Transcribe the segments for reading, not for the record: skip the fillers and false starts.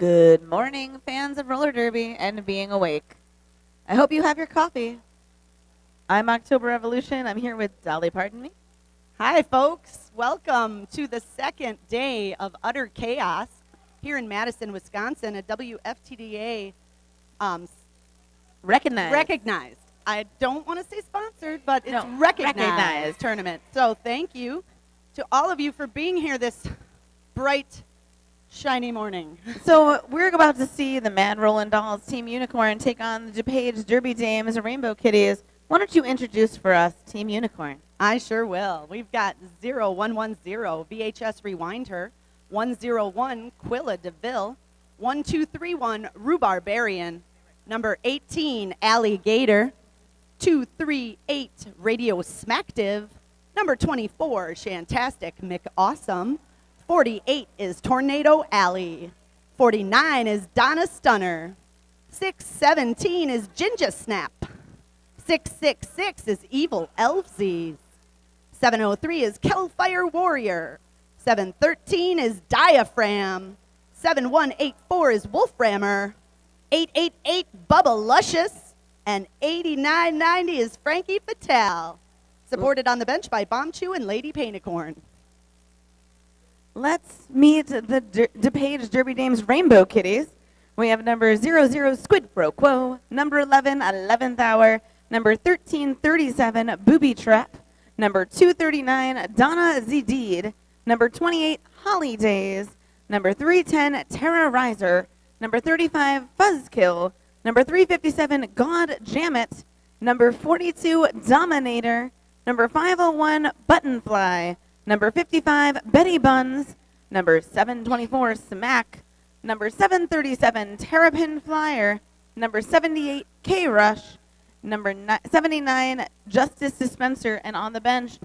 Good morning, fans of roller derby and being awake. I hope you have your coffee. I'm October Revolution. I'm here with Dolly, pardon me. Hi, folks. Welcome to the second day of Udder Chaos here in Madison, Wisconsin, a WFTDA recognized. I don't want to say sponsored, but it's recognized tournament. So thank you to all of you for being here this bright, shiny morning. So we're about to see the Mad Rollin' Dolls Team Unicorn take on the Dupage Derby Dames Rainbow Kitties. Why don't you introduce for us Team Unicorn? I sure will. We've got 0110 VHS Rewind Her, 101 Quilla DeVille, 1231 Rhubarbarian, number 18 Alligator, 238 Radio Smackdiv, number 24 Shantastic McAwesome, 48 is Tornado Alley, 49 is Donna Stunner, 617 is Ginger Snap, 666 is Evil Elfsies, 703 is Kellfire Warrior, 713 is Diaphragm, 7184 is Wolframmer, 888 Bubba Luscious, and 8990 is Frankie Fatale. Supported on the bench by Bomb Chew and Lady Painicorn. Let's meet the Dupage Derby Dames Rainbow Kitties. We have number 00 Squid Pro Quo, number 11 11th Hour, number 1337 Booby Trap, number 239 Donna Zedid, number 28 Holly Days, number 310 Terrorizer, number 35 Fuzzkill, number 357 God Jammit, number 42 Dominator, number 501 Buttonfly, number 55 Betty Buns, number 724 Smack, number 737 Terrapin Flyer, number 78 K Rush, number 79 Justice Dispenser, and on the bench,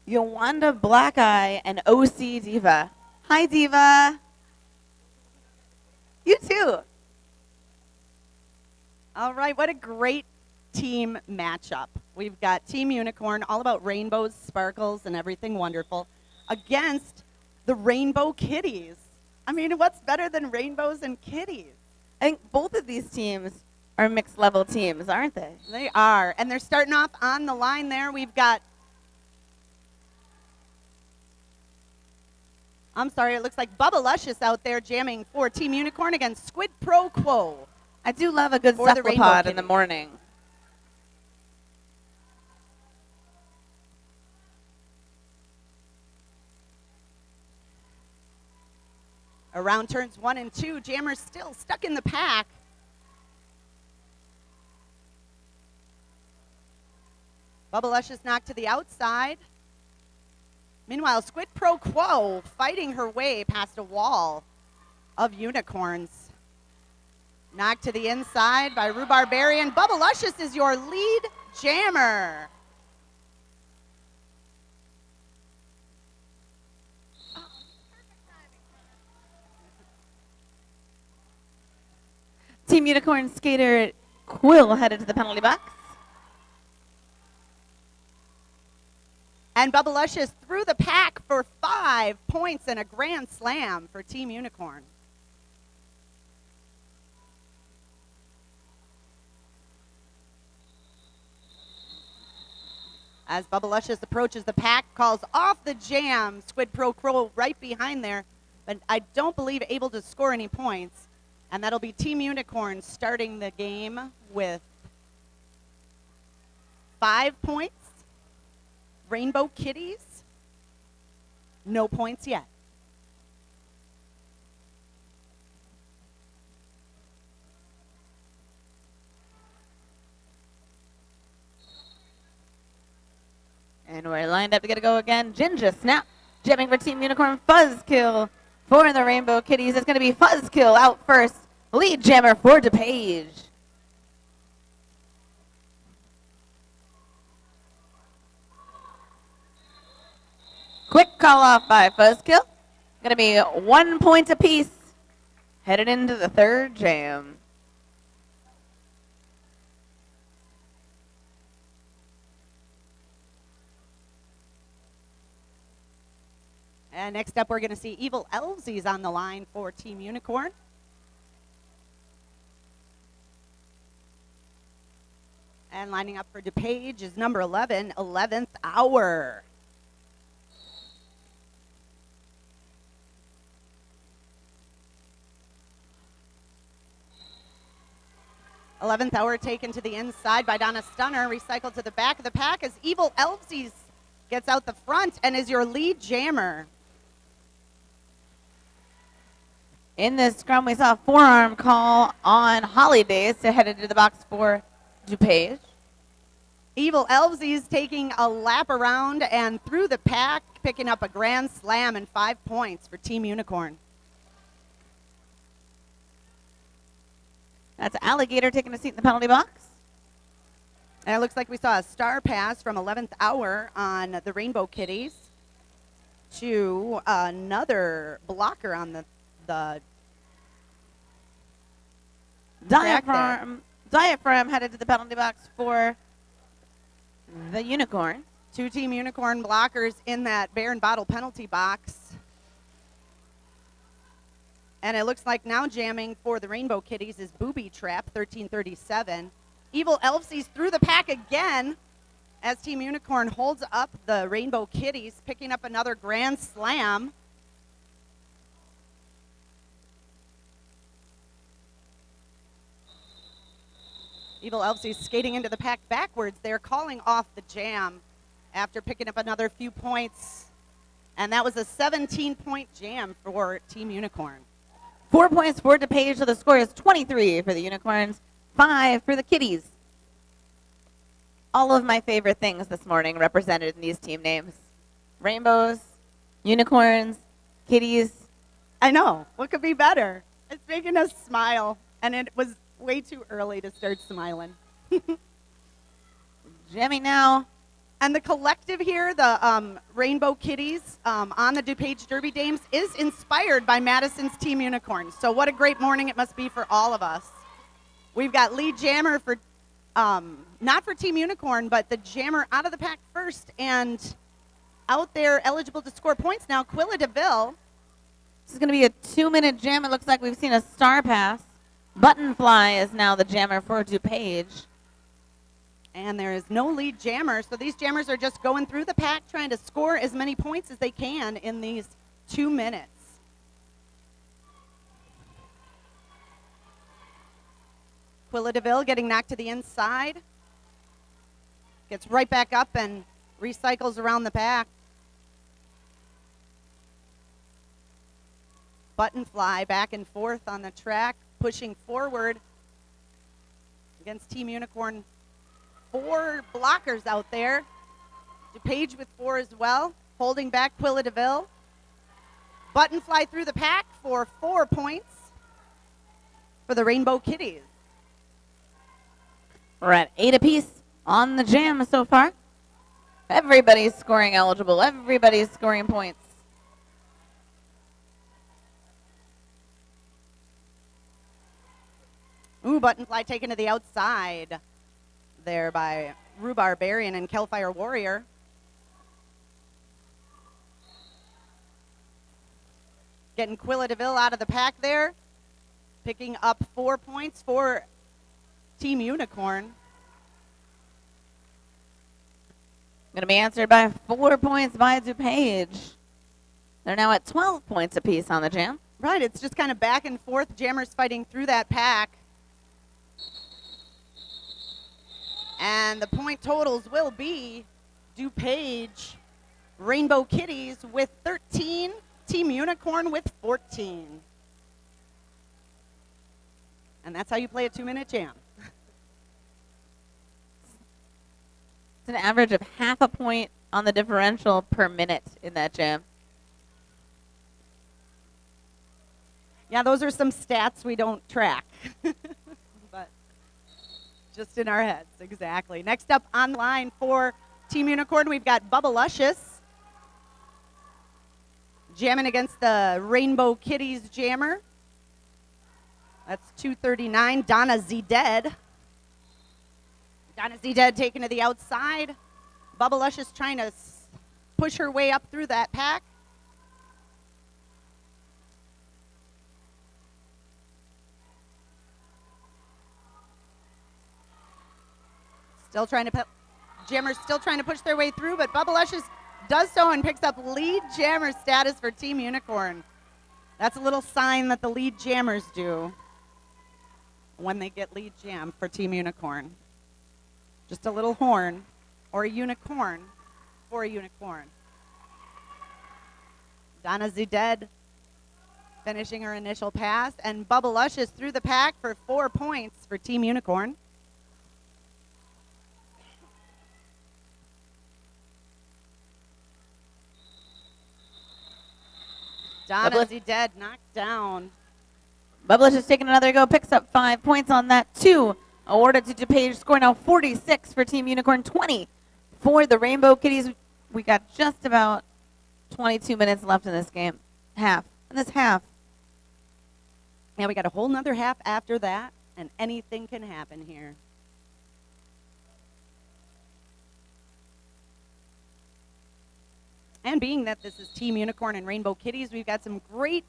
Yolanda Black Eye and OC Diva. Hi, Diva. You too. All right, what a great team matchup. We've got Team Unicorn, all about rainbows, sparkles, and everything wonderful, against the Rainbow Kitties. I mean, what's better than rainbows and kitties? I think both of these teams are mixed level teams, aren't they? They are, and they're starting off on the line there. We've got, it looks like Bubba Luscious out there jamming for Team Unicorn against Squid Pro Quo. I do love a good For the Rainbow cephalopod in the Kitty. morning. Around turns 1 and 2, Jammer's still stuck in the pack. Bubba Luscious knocked to the outside. Meanwhile, Squid Pro Quo fighting her way past a wall of unicorns. Knocked to the inside by Rhubarbarian. Bubba Luscious is your lead jammer. Team Unicorn skater Quill headed to the penalty box. And Bubba Luscious through the pack for 5 points and a grand slam for Team Unicorn. As Bubba Luscious approaches the pack, calls off the jam. Squid Pro Quo right behind there, but I don't believe able to score any points. And that'll be Team Unicorn starting the game with 5 points. Rainbow Kitties, no points yet. And we're lined up to get a go again. Ginger Snap jamming for Team Unicorn. Fuzzkill for the Rainbow Kitties. It's going to be Fuzzkill out first. Lead jammer for Dupage. Quick call off by Fuzzkill. Going to be 1 point apiece. Headed into the third jam. And next up, we're going to see Evil Elvesies on the line for Team Unicorn. And lining up for Dupage is number 11, 11th Hour. '11th Hour taken to the inside by Donna Stunner, recycled to the back of the pack as Evil Elvesies gets out the front and is your lead jammer. In this scrum, we saw a forearm call on Holidays to head into the box for Dupage. Evil Elvesies taking a lap around and through the pack, picking up a grand slam and 5 points for Team Unicorn. That's Alligator taking a seat in the penalty box. And it looks like we saw a star pass from 11th Hour on the Rainbow Kitties to another blocker on the Diaphragm headed to the penalty box for the Unicorn. 2 Team Unicorn blockers in that bear and bottle penalty box. And it looks like now jamming for the Rainbow Kitties is Booby Trap, 1337. Evil Elvesies through the pack again as Team Unicorn holds up the Rainbow Kitties, picking up another grand slam. Evil Elvesies skating into the pack backwards. They're calling off the jam after picking up another few points. And that was a 17-point jam for Team Unicorn. 4 points for Dupage, so the score is 23 for the Unicorns, 5 for the Kitties. All of my favorite things this morning represented in these team names. Rainbows, unicorns, kitties. I know. What could be better? It's making us smile. And it was way too early to start smiling. Jamming now. And the collective here, the Rainbow Kitties on the Dupage Derby Dames, is inspired by Madison's Team Unicorn. So what a great morning it must be for all of us. We've got lead jammer for, not for Team Unicorn, but the jammer out of the pack first and out there eligible to score points now, Quilla DeVille. This is going to be a 2-minute jam. It looks like we've seen a star pass. Buttonfly is now the jammer for Dupage. And there is no lead jammer, so these jammers are just going through the pack trying to score as many points as they can in these 2 minutes. Quilla DeVille getting knocked to the inside. Gets right back up and recycles around the pack. Buttonfly back and forth on the track, pushing forward against Team Unicorn. 4 blockers out there. Dupage with 4 as well, holding back Quilla DeVille. Buttonfly through the pack for 4 points for the Rainbow Kitties. We're at 8 apiece on the jam so far. Everybody's scoring eligible. Everybody's scoring points. Ooh, Buttonfly taken to the outside there by Rhubarbarian and Kelfire Warrior. Getting Quilla DeVille out of the pack there. Picking up 4 points for Team Unicorn. Going to be answered by 4 points by Dupage. They're now at 12 points apiece on the jam. Right, it's just kind of back and forth, jammers fighting through that pack. And the point totals will be Dupage, Rainbow Kitties with 13, Team Unicorn with 14. And that's how you play a 2-minute jam. It's an average of half a point on the differential per minute in that jam. Yeah, those are some stats we don't track. But just in our heads, exactly. Next up on line for Team Unicorn, we've got Bubba Luscious jamming against the Rainbow Kitties jammer. That's 239, Donna Z-Dead. Donna Z-Dead taken to the outside. Bubba Luscious trying to push her way up through that pack. Jammers still trying to push their way through, but Bubbalushes does so and picks up lead jammer status for Team Unicorn. That's a little sign that the lead jammers do when they get lead jam for Team Unicorn. Just a little horn or a unicorn for a unicorn. Donna Zeded finishing her initial pass, and Bubbalushes through the pack for 4 points for Team Unicorn. Donna Zeded knocked down. Bubbalush is taking another go, picks up 5 points on that. 2 awarded to Dupage. Score now 46 for Team Unicorn, 20 for the Rainbow Kitties. We got just about 22 minutes left in this game. Half. In this half. Yeah, we got a whole nother half after that, and anything can happen here. And being that this is Team Unicorn and Rainbow Kitties, we've got some great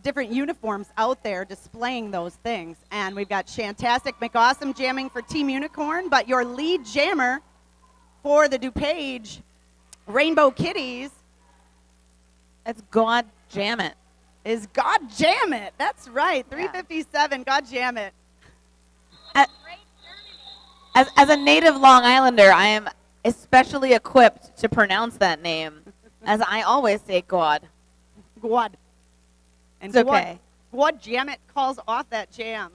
different uniforms out there displaying those things. And we've got Shantastic McAwesome jamming for Team Unicorn, but your lead jammer for the Dupage Rainbow Kitties, it's God Jam It. Is God Jam It. That's right, 357, God Jam It. As a native Long Islander, I am especially equipped to pronounce that name, as I always say God. God. And it's okay. God Jam It calls off that jam.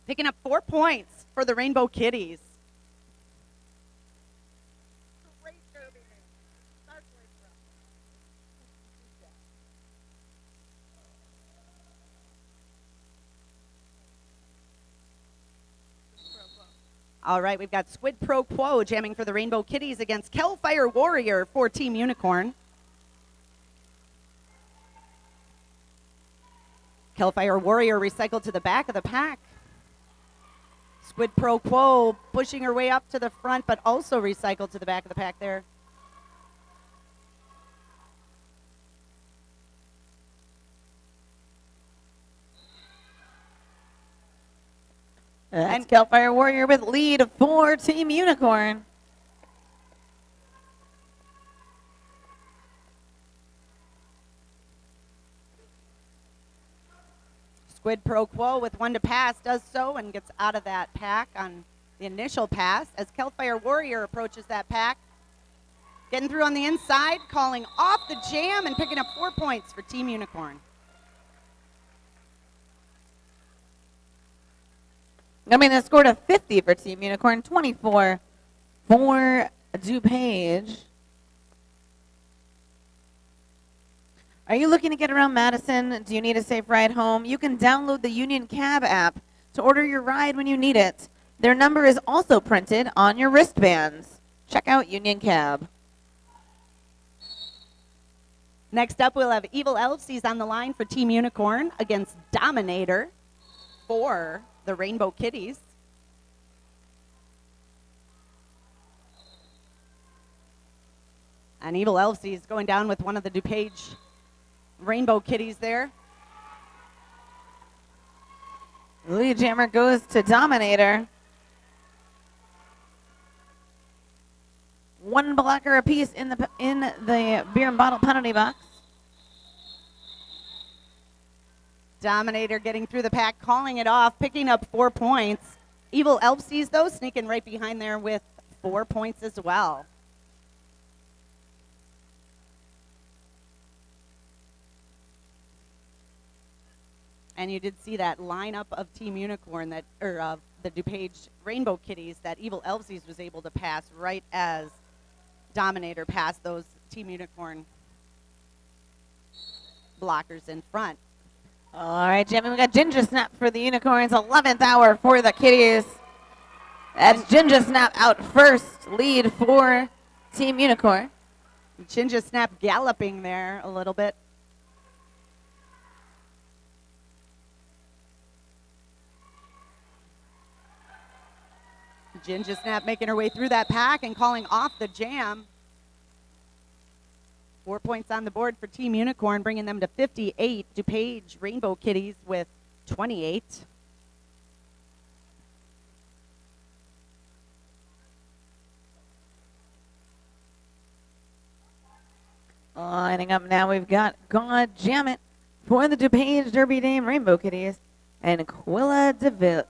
Picking up 4 points for the Rainbow Kitties. Great derby name. Especially for us. All right, we've got Squid Pro Quo jamming for the Rainbow Kitties against Kelfire Warrior for Team Unicorn. Kelfire Warrior recycled to the back of the pack. Squid Pro Quo pushing her way up to the front, but also recycled to the back of the pack there. And Kelfire Warrior with lead for Team Unicorn. Squid Pro Quo with 1 to pass does so and gets out of that pack on the initial pass as Kelfire Warrior approaches that pack. Getting through on the inside, calling off the jam and picking up 4 points for Team Unicorn. I mean, that scored a 50 for Team Unicorn, 24 for Dupage. Are you looking to get around Madison? Do you need a safe ride home? You can download the Union Cab app to order your ride when you need it. Their number is also printed on your wristbands. Check out Union Cab. Next up, we'll have Evil Elfsies on the line for Team Unicorn against Dominator for the Rainbow Kitties. And Evil Elfsies going down with one of the Dupage Rainbow Kitties there. Lead jammer goes to Dominator. 1 blocker apiece in the beer and bottle penalty box. Dominator getting through the pack, calling it off, picking up 4 points. Evil Elfsies, though, sneaking right behind there with 4 points as well. And you did see that lineup of Team Unicorn, the Dupage Rainbow Kitties, that Evil Elfsies was able to pass right as Dominator passed those Team Unicorn blockers in front. All right, Jimmy, we got Ginger Snap for the Unicorns, 11th hour for the Kitties. That's Ginger Snap out first, lead for Team Unicorn. Ginger Snap galloping there a little bit. Ginger Snap making her way through that pack and calling off the jam. 4 points on the board for Team Unicorn, bringing them to 58. Dupage Rainbow Kitties with 28. Lining up now, we've got God Jam It for the Dupage Derby Dame Rainbow Kitties and Quilla DeVille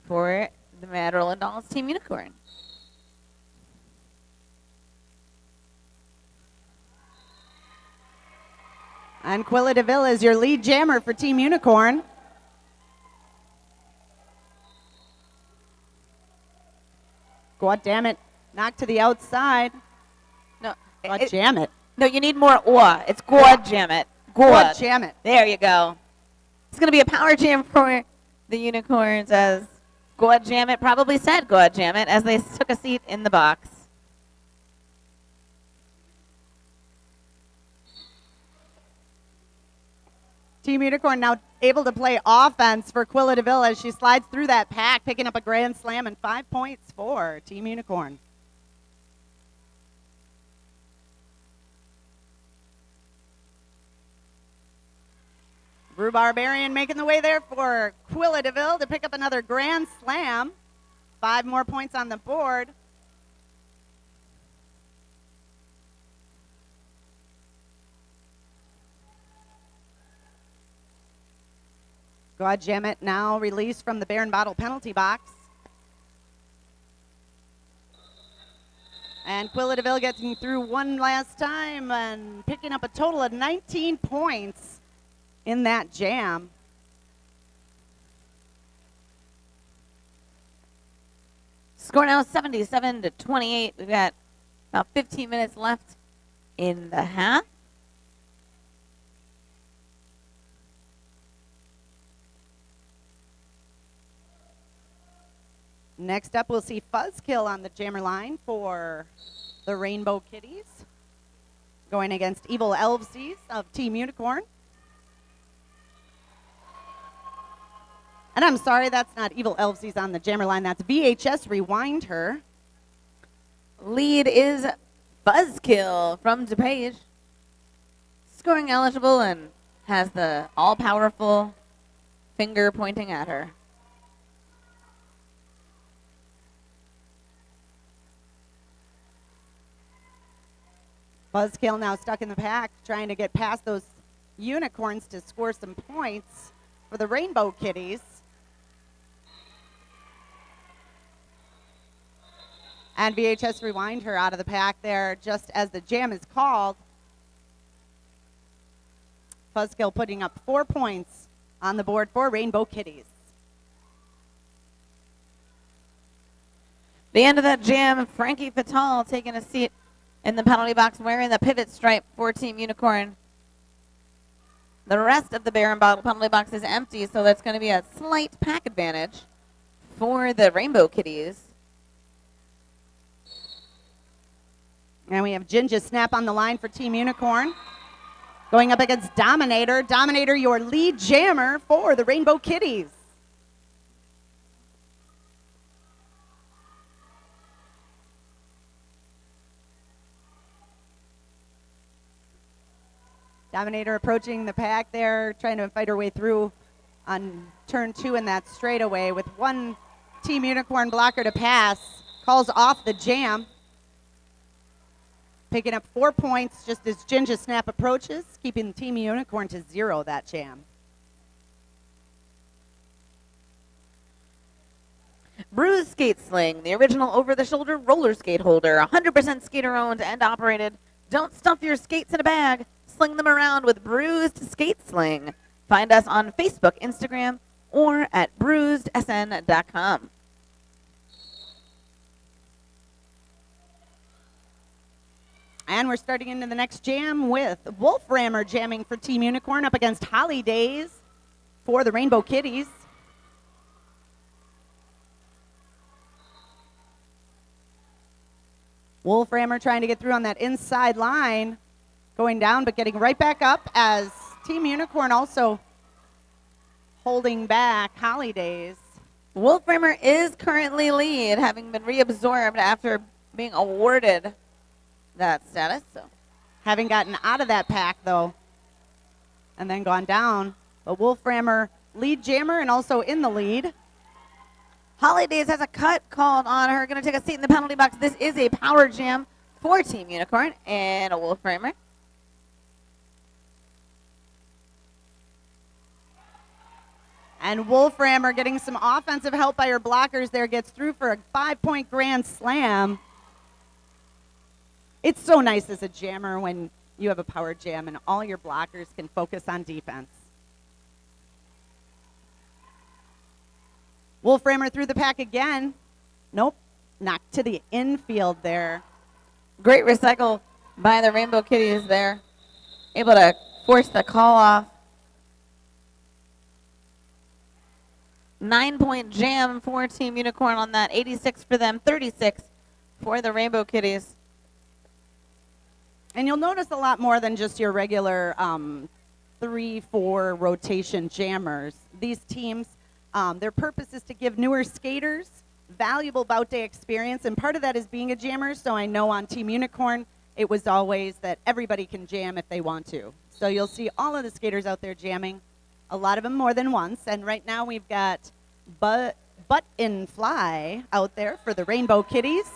for the Mad Rollin' Dolls Team Unicorn. And Quilla DeVille is your lead jammer for Team Unicorn. God damn it. Knocked to the outside. No, God jam it. No, you need more oa. It's God Jam It. God jam it. There you go. It's going to be a power jam for the Unicorns, as God Jam It probably said God Jam It as they took a seat in the box. Team Unicorn now able to play offense for Quilla DeVille as she slides through that pack, picking up a grand slam and 5 points for Team Unicorn. Brew Barbarian making the way there for Quilla DeVille to pick up another grand slam. 5 more points on the board. God jam it now released from the Baron Bottle penalty box. And Quilla DeVille getting through one last time and picking up a total of 19 points in that jam. Score now 77-28. We've got about 15 minutes left in the half. Next up, we'll see Fuzzkill on the jammer line for the Rainbow Kitties, going against Evil Elvesies of Team Unicorn. And I'm sorry, that's not Evil Elvesies on the jammer line. That's VHS Rewind Her. Lead is Buzzkill from Dupage. Scoring eligible and has the all-powerful finger pointing at her. Buzzkill now stuck in the pack, trying to get past those Unicorns to score some points for the Rainbow Kitties. And VHS Rewind Her out of the pack there just as the jam is called. Buzzkill putting up 4 points on the board for Rainbow Kitties. The end of that jam, Frankie Fatal taking a seat in the penalty box wearing the pivot stripe for Team Unicorn. The rest of the Baron Bottle penalty box is empty, so that's going to be a slight pack advantage for the Rainbow Kitties. And we have Ginger Snap on the line for Team Unicorn. Going up against Dominator. Dominator, your lead jammer for the Rainbow Kitties. Dominator approaching the pack there, trying to fight her way through on turn 2 in that straightaway with one Team Unicorn blocker to pass. Calls off the jam. Picking up 4 points just as Ginger Snap approaches, keeping Team Unicorn to 0 that jam. Bruise Skate Sling, the original over-the-shoulder roller skate holder, 100% skater-owned and operated. Don't stuff your skates in a bag. Sling them around with Bruised Skate Sling. Find us on Facebook, Instagram, or at bruisedsn.com. And we're starting into the next jam with Wolf Rammer jamming for Team Unicorn up against Holly Days for the Rainbow Kitties. Wolf Rammer trying to get through on that inside line. Going down, but getting right back up as Team Unicorn also holding back Holly Days. Wolf Rammer is currently lead, having been reabsorbed after being awarded that status. So, having gotten out of that pack, though, and then gone down. But Wolf Rammer, lead jammer and also in the lead. Holly Days has a cut called on her. Going to take a seat in the penalty box. This is a power jam for Team Unicorn and a Wolframer. And Wolframer getting some offensive help by her blockers there, gets through for a 5-point grand slam. It's so nice as a jammer when you have a power jam and all your blockers can focus on defense. Wolframer through the pack again. Nope, knocked to the infield there. Great recycle by the Rainbow Kitties there. Able to force the call off. 9-point jam for Team Unicorn on that. 86 for them, 36 for the Rainbow Kitties. And you'll notice a lot more than just your regular 3-4 rotation jammers. These teams, their purpose is to give newer skaters valuable bout day experience, and part of that is being a jammer. So I know on Team Unicorn, it was always that everybody can jam if they want to. So you'll see all of the skaters out there jamming, a lot of them more than once. And right now we've got Butt and Fly out there for the Rainbow Kitties,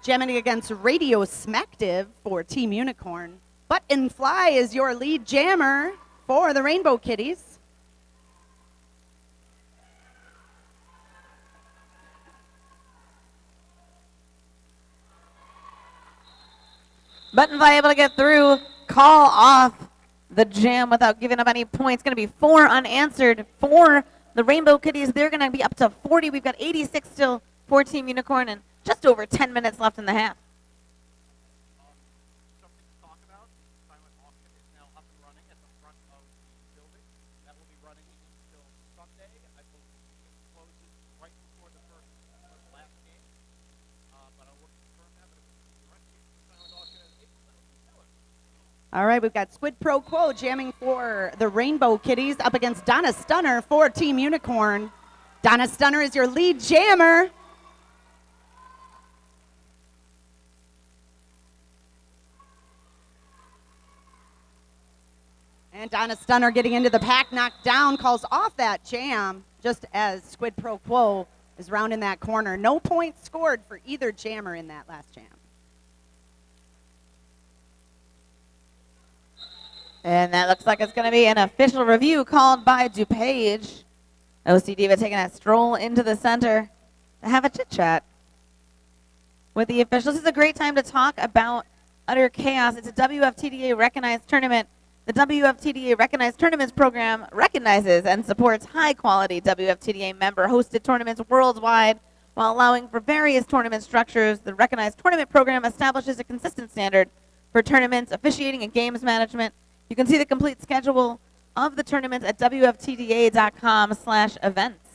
jamming against Radio Smacktive for Team Unicorn. Butt and Fly is your lead jammer for the Rainbow Kitties. Button Fly able to get through, call off the jam without giving up any points. Going to be 4 unanswered for the Rainbow Kitties. They're going to be up to 40. We've got 86 still for Team Unicorn and just over 10 minutes left in the half. Something to talk about. Silent auction is now up and running at the front of the building. That will be running until Sunday. I believe it closes right before the last game. But I will confirm that. But it was directly silent auction at 8. All right, we've got Squid Pro Quo jamming for the Rainbow Kitties up against Donna Stunner for Team Unicorn. Donna Stunner is your lead jammer. And Donna Stunner getting into the pack, knocked down, calls off that jam just as Squid Pro Quo is rounding that corner. No points scored for either jammer in that last jam. And that looks like it's going to be an official review called by Dupage. OC Diva taking a stroll into the center to have a chit-chat with the officials. This is a great time to talk about Udder Chaos. It's a WFTDA recognized tournament. The WFTDA recognized tournaments program recognizes and supports high-quality WFTDA member-hosted tournaments worldwide while allowing for various tournament structures. The recognized tournament program establishes a consistent standard for tournaments, officiating, and games management. You can see the complete schedule of the tournaments at WFTDA.com/events.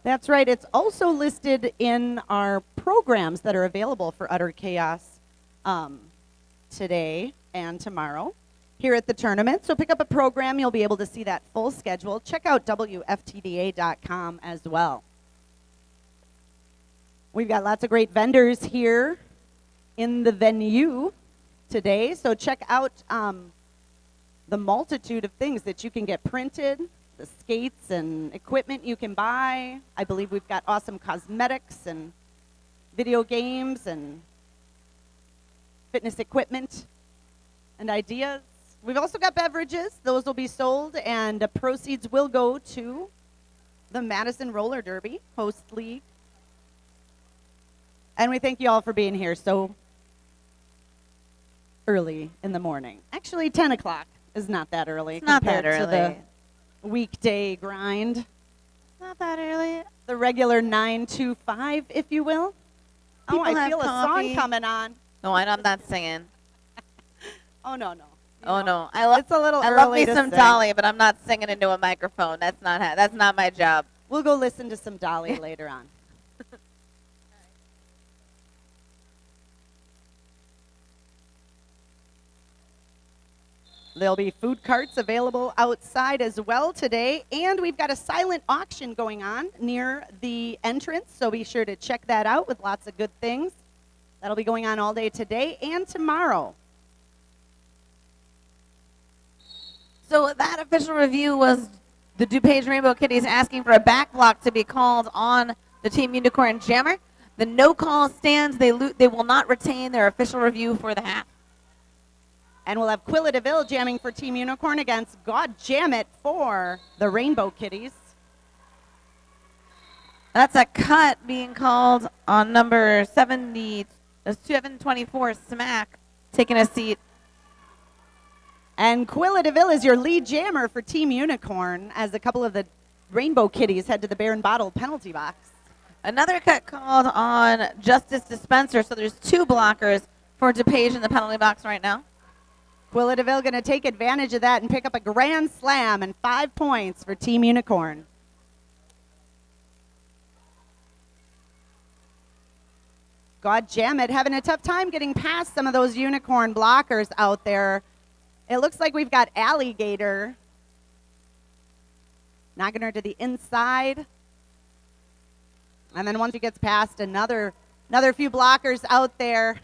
That's right. It's also listed in our programs that are available for Udder Chaos today and tomorrow here at the tournament. So pick up a program. You'll be able to see that full schedule. Check out WFTDA.com as well. We've got lots of great vendors here in the venue today. So check out the multitude of things that you can get printed, the skates and equipment you can buy. I believe we've got awesome cosmetics and video games and fitness equipment and ideas. We've also got beverages. Those will be sold, and the proceeds will go to the Madison Roller Derby Host League. And we thank you all for being here so early in the morning. Actually, 10 o'clock is not that early. It's not that compared to early. the weekday grind. Not that early. The regular 9 to 5, if you will. People I have feel coffee. a song coming on. No, I'm not singing. Oh, no. Oh no, It's a little I love early me to some sing. Dolly, but I'm not singing into a microphone. That's not my job. We'll go listen to some Dolly later on. There'll be food carts available outside as well today, and we've got a silent auction going on near the entrance, so be sure to check that out with lots of good things. That'll be going on all day today and tomorrow. So that official review was the Dupage Rainbow Kitties asking for a back block to be called on the Team Unicorn Jammer. The no call stands. They will not retain their official review for the half. And we'll have Quilla DeVille jamming for Team Unicorn against God Jam It for the Rainbow Kitties. That's a cut being called on number 724 Smack, taking a seat. And Quilla DeVille is your lead jammer for Team Unicorn as a couple of the Rainbow Kitties head to the Bear and Bottle penalty box. Another cut called on Justice Dispenser, so there's 2 blockers for Dupage in the penalty box right now. Quilla DeVille going to take advantage of that and pick up a grand slam and 5 points for Team Unicorn. God Jam It having a tough time getting past some of those Unicorn blockers out there. It looks like we've got Alligator knocking her to the inside. And then once she gets past another few blockers out there,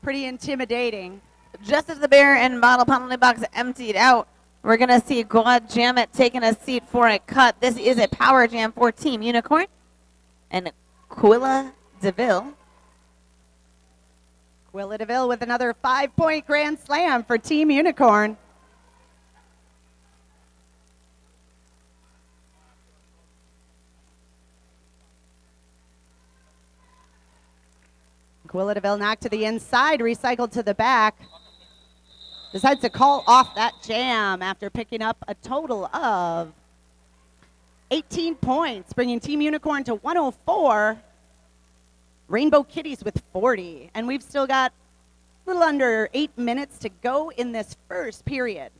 pretty intimidating. Just as the Bear and Bottle penalty box emptied out, we're going to see God Jam It taking a seat for a cut. This is a power jam for Team Unicorn. And Quilla DeVille. Quilla DeVille with another 5-point grand slam for Team Unicorn. Quilla DeVille knocked to the inside, recycled to the back. Decides to call off that jam after picking up a total of 18 points, bringing Team Unicorn to 104. Rainbow Kitties with 40. And we've still got a little under 8 minutes to go in this first period.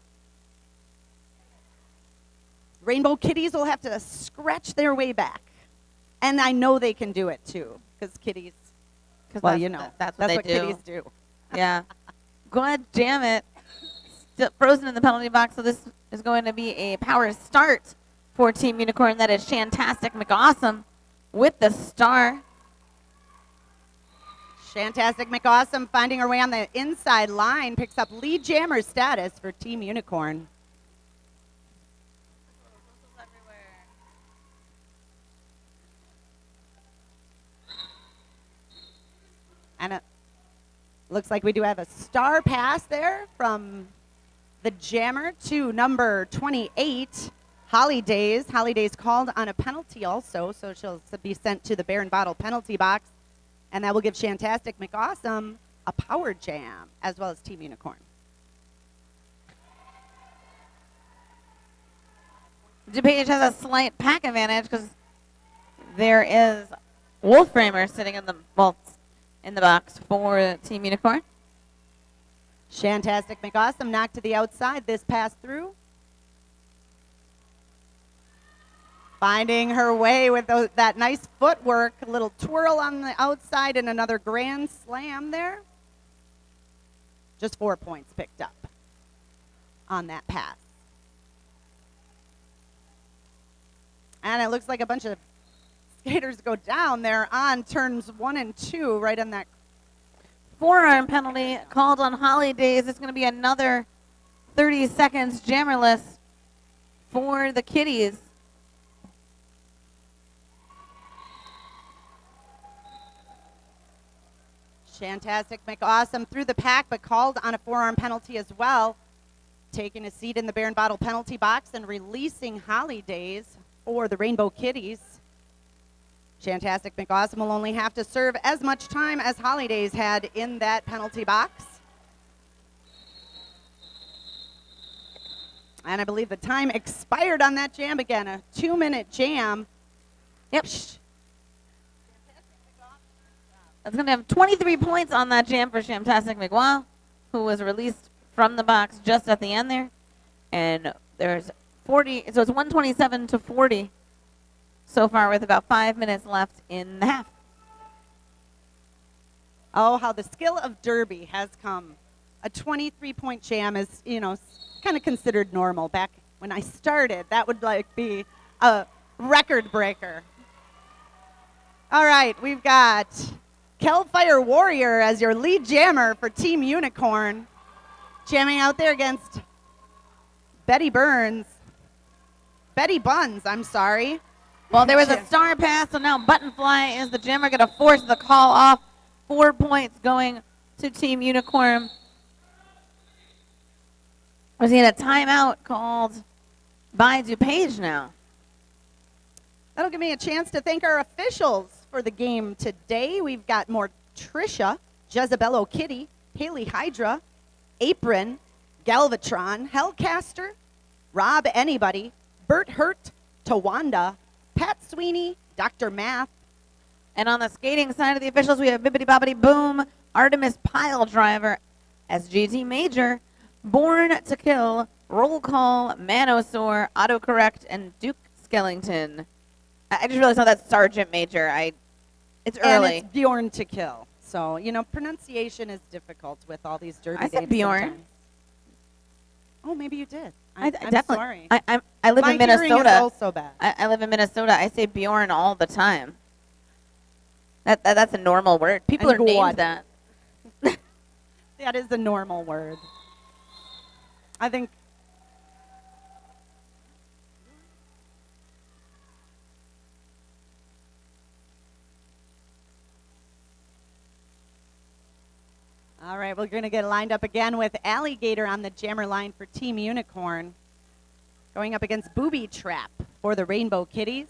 Rainbow Kitties will have to scratch their way back. And I know they can do it too, because kitties, well, you know, that's what kitties do. Yeah. God Jam It. Still frozen in the penalty box, so this is going to be a power start for Team Unicorn. That is Shantastic McAwesome with the star. Shantastic McAwesome finding her way on the inside line, picks up lead jammer status for Team Unicorn. And it looks like we do have a star pass there from the jammer to number 28, Holly Days. Holly Days called on a penalty also, so she'll be sent to the Bear and Bottle penalty box. And that will give Shantastic McAwesome a power jam, as well as Team Unicorn. Dupage has a slight pack advantage because there is Wolframer sitting in the box for Team Unicorn. Shantastic McAwesome knocked to the outside. This pass through. Finding her way with that nice footwork, a little twirl on the outside and another grand slam there. Just 4 points picked up on that pass. And it looks like a bunch of skaters go down there on turns 1 and 2 right on that. Forearm penalty called on Holly Days. It's going to be another 30 seconds jammerless for the Kitties. Shantastic McAwesome through the pack, but called on a forearm penalty as well. Taking a seat in the Bear and Bottle penalty box and releasing Holly Days for the Rainbow Kitties. Shantastic McAwesome will only have to serve as much time as Holly Days had in that penalty box. And I believe the time expired on that jam again, a 2-minute jam. Yep. That's going to have 23 points on that jam for Shantastic McAwesome, who was released from the box just at the end there. And there's 40, so it's 127 to 40 so far with about 5 minutes left in the half. Oh, how the skill of Derby has come. A 23-point jam is, you know, kind of considered normal. Back when I started, that would like be a record breaker. All right, we've got Kelfire Warrior as your lead jammer for Team Unicorn, jamming out there against Betty Buns, I'm sorry. Well, there was a star pass, so now Buttonfly is the jammer going to force the call off. 4 points going to Team Unicorn. Was he in a timeout called by Dupage now? That'll give me a chance to thank our officials for the game today. We've got Mortricia, Jezebello Kitty, Haley Hydra, Apron, Galvatron, Hellcaster, Rob Anybody, Bert Hurt, Tawanda, Pat Sweeney, Dr. Math. And on the skating side of the officials, we have Bibbidi Bobbidi Boom, Artemis Pile Driver, SGT Major, Born to Kill, Roll Call, Manosaur, Autocorrect, and Duke Skellington. I just realized how that's Sergeant Major. It's early. And it's Bjorn to Kill. So, pronunciation is difficult with all these derby I said names Bjorn. sometimes. Oh, maybe you did. I I'm definitely. sorry. I live My in hearing Minnesota. is also bad. I live in Minnesota. I say Bjorn all the time. That's a normal word. People And are named God. that. That is a normal word. I think. All right, we're going to get lined up again with Alligator on the jammer line for Team Unicorn. Going up against Booby Trap for the Rainbow Kitties.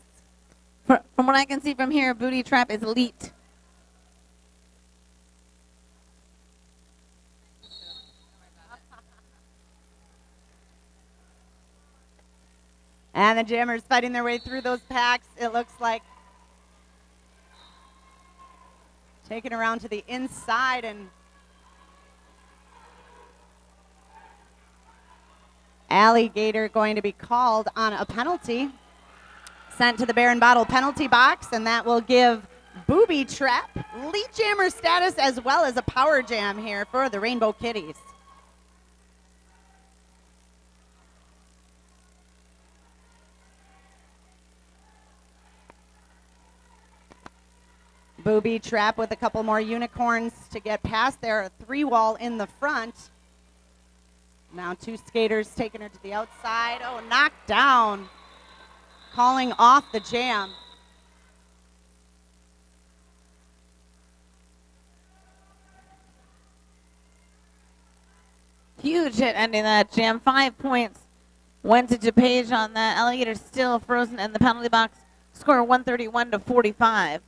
From what I can see from here, Booty Trap is elite. And the jammers fighting their way through those packs, it looks like. Taking around to the inside and Alligator going to be called on a penalty. Sent to the Bear and Bottle penalty box, and that will give Booby Trap lead jammer status as well as a power jam here for the Rainbow Kitties. Booby Trap with a couple more unicorns to get past there. A 3-wall in the front. Now 2 skaters taking her to the outside. Oh, knocked down. Calling off the jam. Huge hit ending that jam. 5 points went to Dupage on that. Alligator still frozen in the penalty box. Score 131-45.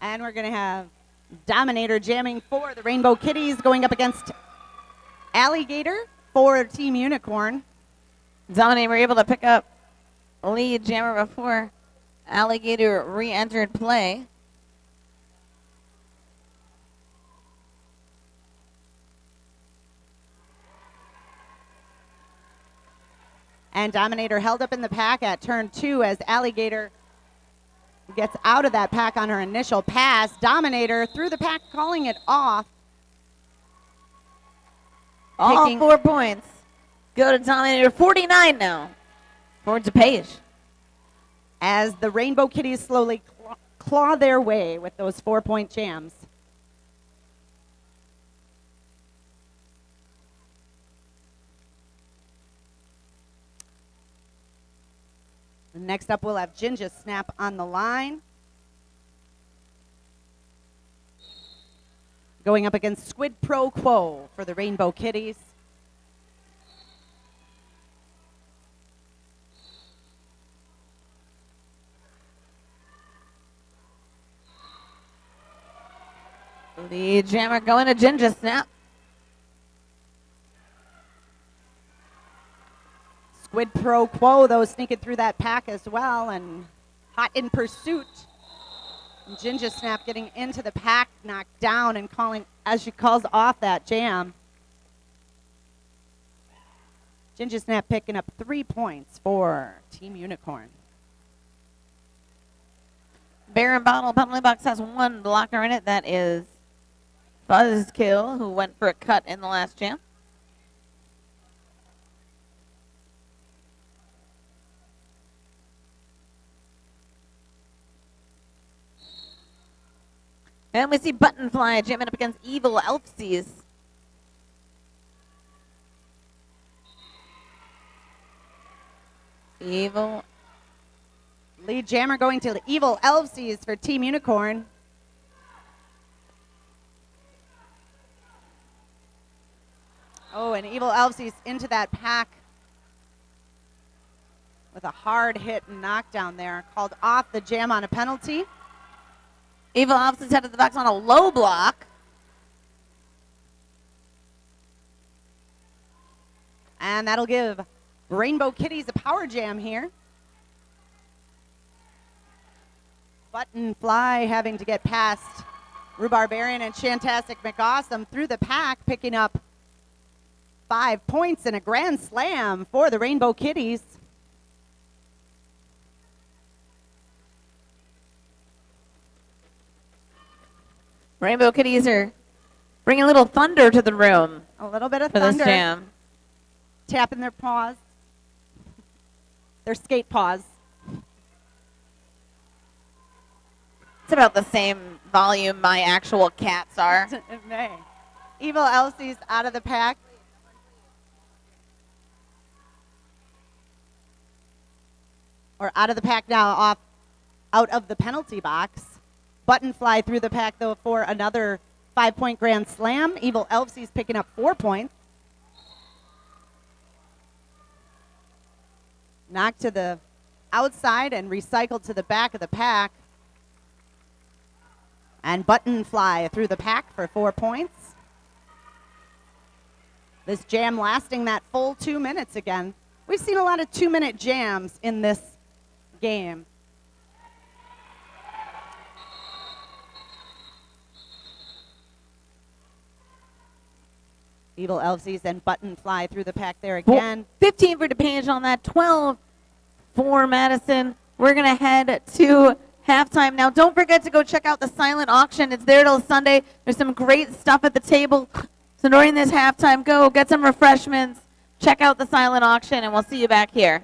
And we're going to have Dominator jamming for the Rainbow Kitties going up against Alligator for Team Unicorn. Dominator were able to pick up lead jammer before Alligator re-entered play. And Dominator held up in the pack at turn 2 as Alligator gets out of that pack on her initial pass. Dominator through the pack, calling it off. All Taking 4 points go to Dominator. 49 now for Dupage. as the Rainbow Kitties slowly claw their way with those 4-point jams. Next up, we'll have Ginger Snap on the line. Going up against Squid Pro Quo for the Rainbow Kitties. Lead jammer going to Ginger Snap. Squid Pro Quo, though, sneaking through that pack as well and hot in pursuit. And Ginger Snap getting into the pack, knocked down and calling, as she calls off that jam. Ginger Snap picking up 3 points for Team Unicorn. Bear and Bottle penalty box has one blocker in it. That is Buzzkill, who went for a cut in the last jam. And we see Buttonfly jamming up against Evil Elfsies. Evil. Lead jammer going to the Evil Elfsies for Team Unicorn. Oh, and Evil Elfsies into that pack with a hard hit and knockdown there. Called off the jam on a penalty. Evil Elfsies headed the box on a low block. And that'll give Rainbow Kitties a power jam here. Buttonfly having to get past Rhubarbarian and Shantastic McAwesome through the pack, picking up 5 points and a grand slam for the Rainbow Kitties. Rainbow Kitties are bringing a little thunder to the room A little bit of for thunder. this jam. Tapping their paws. Their skate paws. It's about the same volume my actual cats are. It may. Evil Elsie's out of the pack. Or out of the pack now, out of the penalty box. Buttonfly through the pack, though, for another 5-point grand slam. Evil Elsie's picking up 4 points. Knocked to the outside and recycled to the back of the pack. And Buttonfly through the pack for 4 points. This jam lasting that full 2 minutes again. We've seen a lot of 2-minute jams in this game. Evil Elfsies and Buttonfly through the pack there again. 15 for Dupage on that, 12 for Madison. We're going to head to halftime. Now, don't forget to go check out the silent auction. It's there till Sunday. There's some great stuff at the table. So during this halftime, go get some refreshments, check out the silent auction, and we'll see you back here.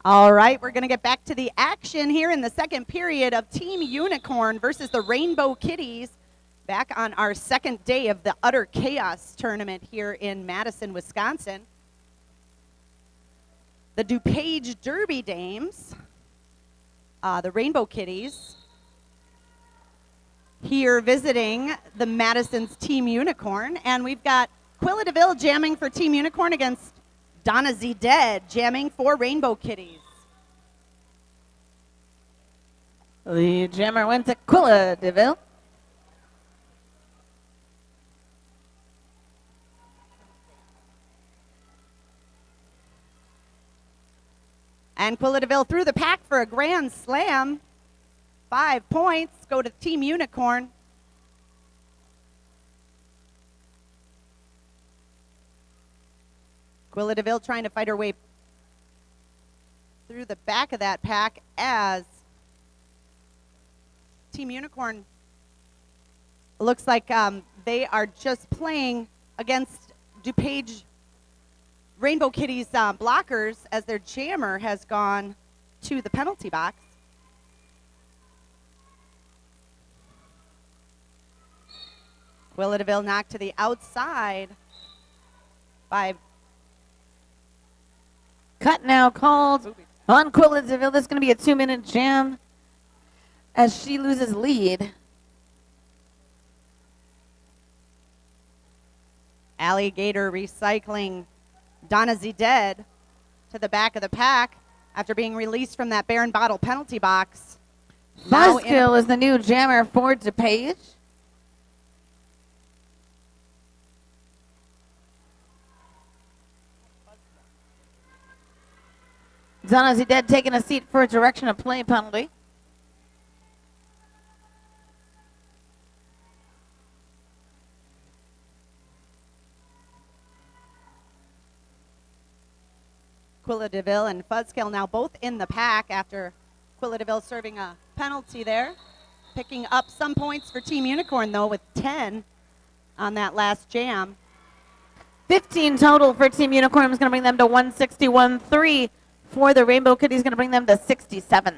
All right, we're going to get back to the action here in the second period of Team Unicorn versus the Rainbow Kitties. Back on our second day of the Udder Chaos tournament here in Madison, Wisconsin. The Dupage Derby Dames, the Rainbow Kitties, here visiting the Madison's Team Unicorn. And we've got Quilla DeVille jamming for Team Unicorn against Donna Z. Dead jamming for Rainbow Kitties. The jammer went to Quilla DeVille. And Quilla DeVille through the pack for a grand slam. 5 points go to Team Unicorn. Quilla DeVille trying to fight her way through the back of that pack as Team Unicorn looks like they are just playing against Dupage Rainbow Kitties blockers as their jammer has gone to the penalty box. Quilla DeVille knocked to the outside by Cut now called on Quilla DeVille. This is going to be a 2-minute jam as she loses lead. Alligator recycling Donna Z. Dead to the back of the pack after being released from that Baron Bottle penalty box. Now in- Buzzkill is the new jammer for Dupage. Donna Z. Dead taking a seat for a direction of play penalty. Quilla DeVille and Fuzzkill now both in the pack after Quilla DeVille serving a penalty there. Picking up some points for Team Unicorn, though, with 10 on that last jam. 15 total for Team Unicorn is going to bring them to 161.3. For the Rainbow Kitties, going to bring them to 67.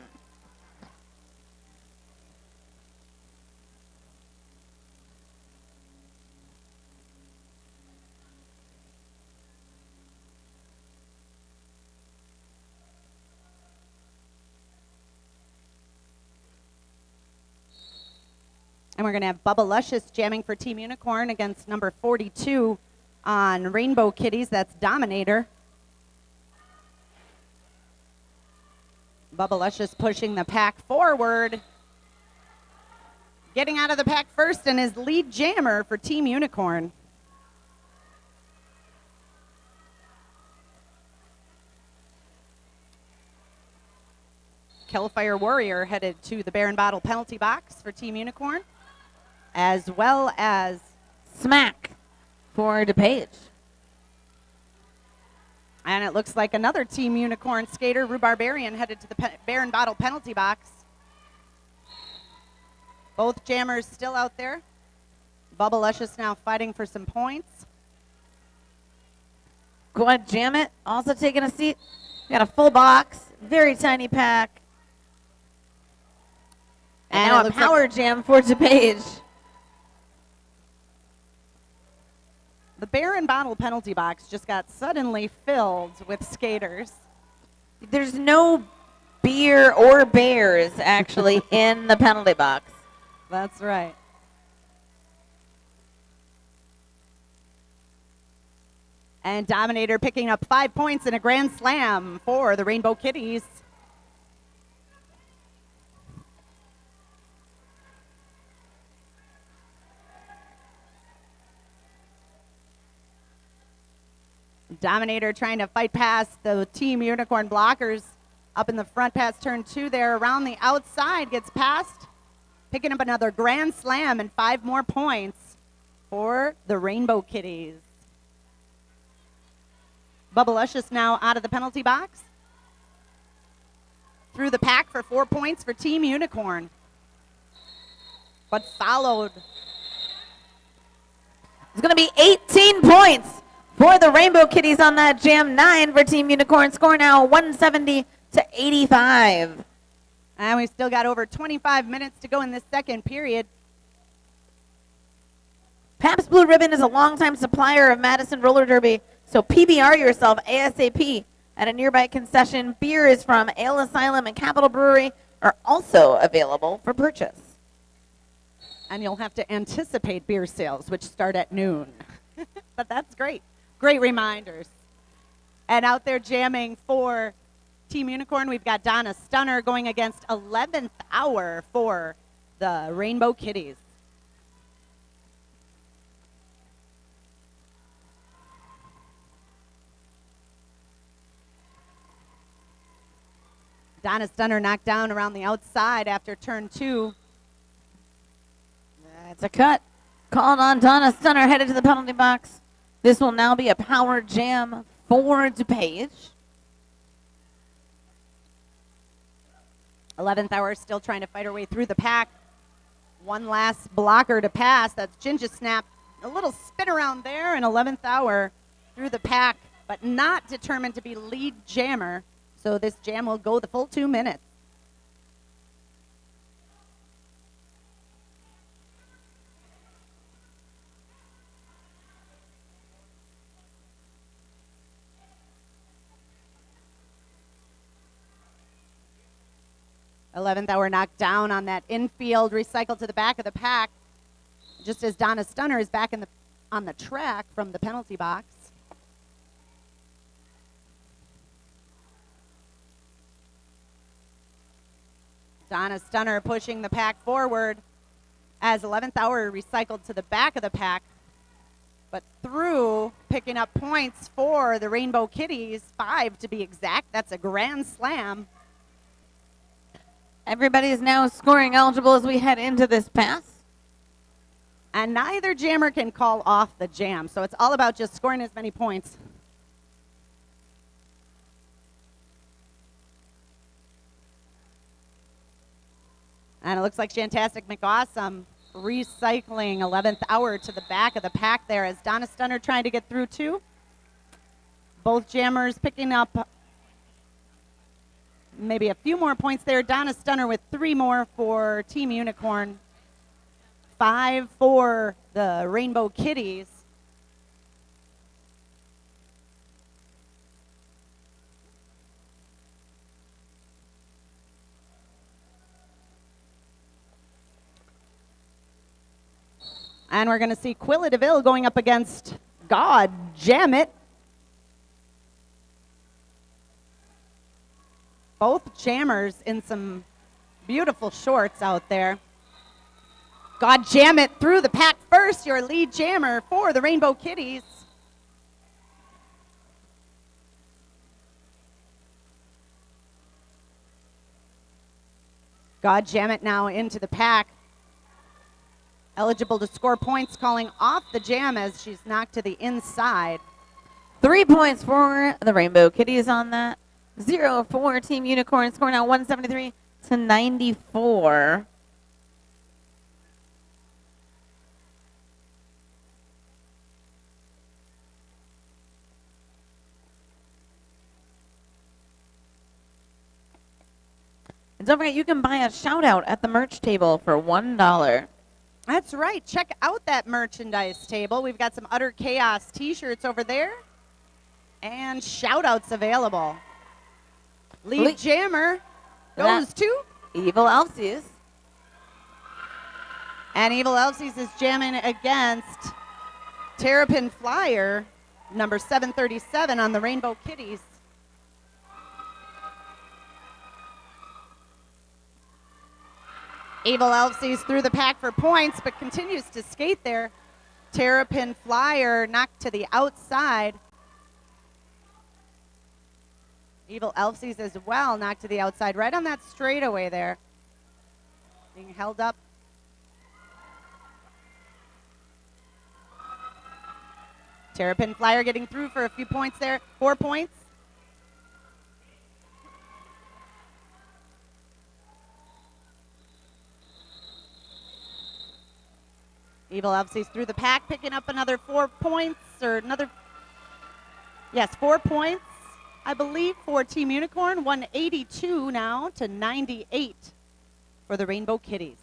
And we're going to have Bubba Luscious jamming for Team Unicorn against number 42 on Rainbow Kitties. That's Dominator. Bubba Luscious pushing the pack forward. Getting out of the pack first and his lead jammer for Team Unicorn. Killfire Warrior headed to the Baron Bottle penalty box for Team Unicorn, as well as Smack for Dupage. And it looks like another Team Unicorn skater, Rubarbarian, headed to the Baron Bottle penalty box. Both jammers still out there. Bubba Luscious now fighting for some points. Go ahead, jam it. Also taking a seat. Got a full box, very tiny pack. And now a power jam for Dupage. The Baron Bottle penalty box just got suddenly filled with skaters. There's no beer or bears, actually, in the penalty box. That's right. And Dominator picking up 5 points in a grand slam for the Rainbow Kitties. Dominator trying to fight past the Team Unicorn blockers up in the front past turn 2 there. Around the outside, gets past, picking up another grand slam and 5 more points for the Rainbow Kitties. Bubba Luscious now out of the penalty box. Through the pack for 4 points for Team Unicorn. But followed. It's going to be 18 points for the Rainbow Kitties on that jam. 9 for Team Unicorn. Score now 170 to 85. And we still got over 25 minutes to go in this second period. Pabst Blue Ribbon is a longtime supplier of Madison Roller Derby, so PBR yourself ASAP at a nearby concession. Beers from Ale Asylum and Capitol Brewery are also available for purchase. And you'll have to anticipate beer sales, which start at noon. But that's great. Great reminders. And out there jamming for Team Unicorn, we've got Donna Stunner going against 11th Hour for the Rainbow Kitties. Donna Stunner knocked down around the outside after turn 2. That's a cut. Called on Donna Stunner, headed to the penalty box. This will now be a power jam for Dupage. 11th Hour still trying to fight her way through the pack. One last blocker to pass. That's Ginger Snap. A little spin around there, and 11th Hour through the pack, but not determined to be lead jammer. So this jam will go the full 2 minutes. Eleventh Hour knocked down on that infield, recycled to the back of the pack, just as Donna Stunner is back on the track from the penalty box. Donna Stunner pushing the pack forward as 11th Hour recycled to the back of the pack, but through picking up points for the Rainbow Kitties, 5 to be exact. That's a grand slam. Everybody is now scoring eligible as we head into this pass. And neither jammer can call off the jam, so it's all about just scoring as many points. And it looks like Shantastic McAwesome recycling 11th Hour to the back of the pack there as Donna Stunner trying to get through too. Both jammers picking up maybe a few more points there. Donna Stunner with 3 more for Team Unicorn. 5 for the Rainbow Kitties. And we're going to see Quilla DeVille going up against God Jam It. Both jammers in some beautiful shorts out there. God Jam It through the pack first, your lead jammer for the Rainbow Kitties. God Jam It now into the pack. Eligible to score points, calling off the jam as she's knocked to the inside. 3 points for the Rainbow Kitties on that. 0 for Team Unicorn, score now 173 to 94. And don't forget, you can buy a shout out at the merch table for $1. That's right. Check out that merchandise table. We've got some Utter Chaos t-shirts over there. And shout-outs available. Lead jammer goes to Evil Elsies. And Evil Elsies is jamming against Terrapin Flyer, number 737 on the Rainbow Kitties. Evil Elsies through the pack for points, but continues to skate there. Terrapin Flyer knocked to the outside. Evil Elsies as well knocked to the outside, right on that straightaway there. Being held up. Terrapin Flyer getting through for a few points there. 4 points. Evil Elsies through the pack, picking up another 4 points, or another, yes, 4 points. I believe, for Team Unicorn. 182 now to 98 for the Rainbow Kitties.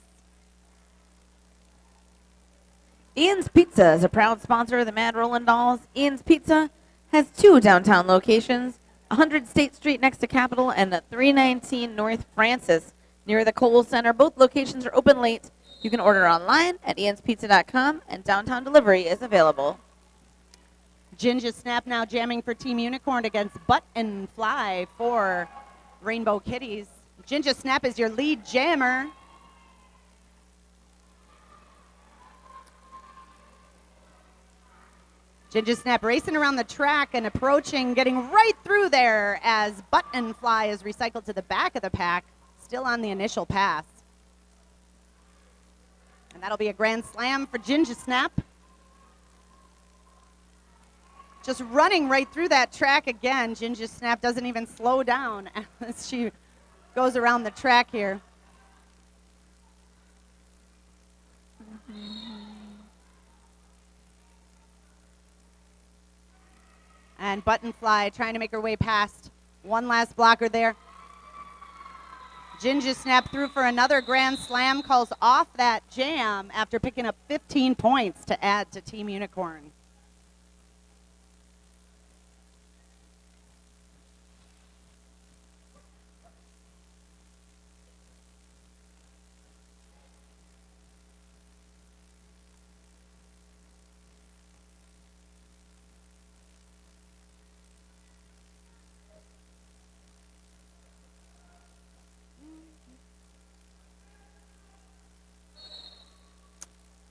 Ian's Pizza is a proud sponsor of the Mad Rollin' Dolls. Ian's Pizza has 2 downtown locations, 100 State Street next to Capitol and 319 North Francis near the Kohl Center. Both locations are open late. You can order online at ianspizza.com, and downtown delivery is available. Ginger Snap now jamming for Team Unicorn against Butt and Fly for Rainbow Kitties. Ginger Snap is your lead jammer. Ginger Snap racing around the track and approaching, getting right through there as Butt and Fly is recycled to the back of the pack, still on the initial pass. And that'll be a grand slam for Ginger Snap. Just running right through that track again. Ginger Snap doesn't even slow down as she goes around the track here. And Buttonfly trying to make her way past one last blocker there. Ginger Snap through for another grand slam, calls off that jam after picking up 15 points to add to Team Unicorn.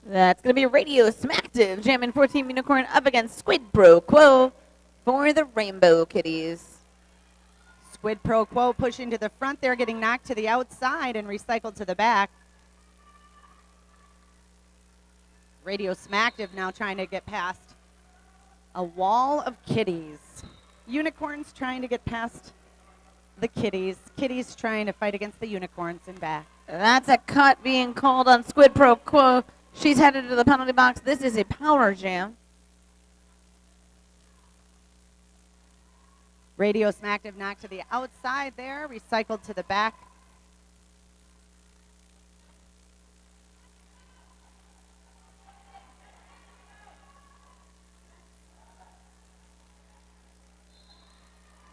That's going to be Radio Smacktive jamming for Team Unicorn up against Squid Pro Quo for the Rainbow Kitties. Squid Pro Quo pushing to the front there, getting knocked to the outside and recycled to the back. Radio Smacktive now trying to get past a wall of kitties. Unicorns trying to get past the kitties. Kitties trying to fight against the unicorns and back. That's a cut being called on Squid Pro Quo. She's headed to the penalty box. This is a power jam. Radio Smacktive knocked to the outside there, recycled to the back.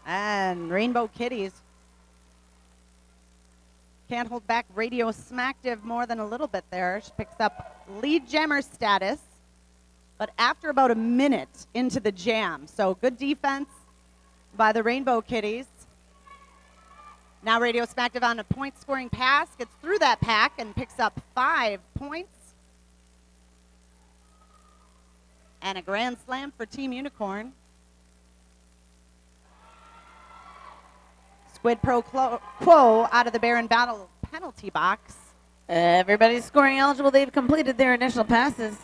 And Rainbow Kitties can't hold back Radio Smacktive more than a little bit there. She picks up lead jammer status, but after about a minute into the jam. So good defense by the Rainbow Kitties. Now Radio Smacktive on a point-scoring pass, gets through that pack and picks up 5 points. And a grand slam for Team Unicorn. Squid Pro Quo out of the Baron Battle penalty box. Everybody's scoring eligible. They've completed their initial passes.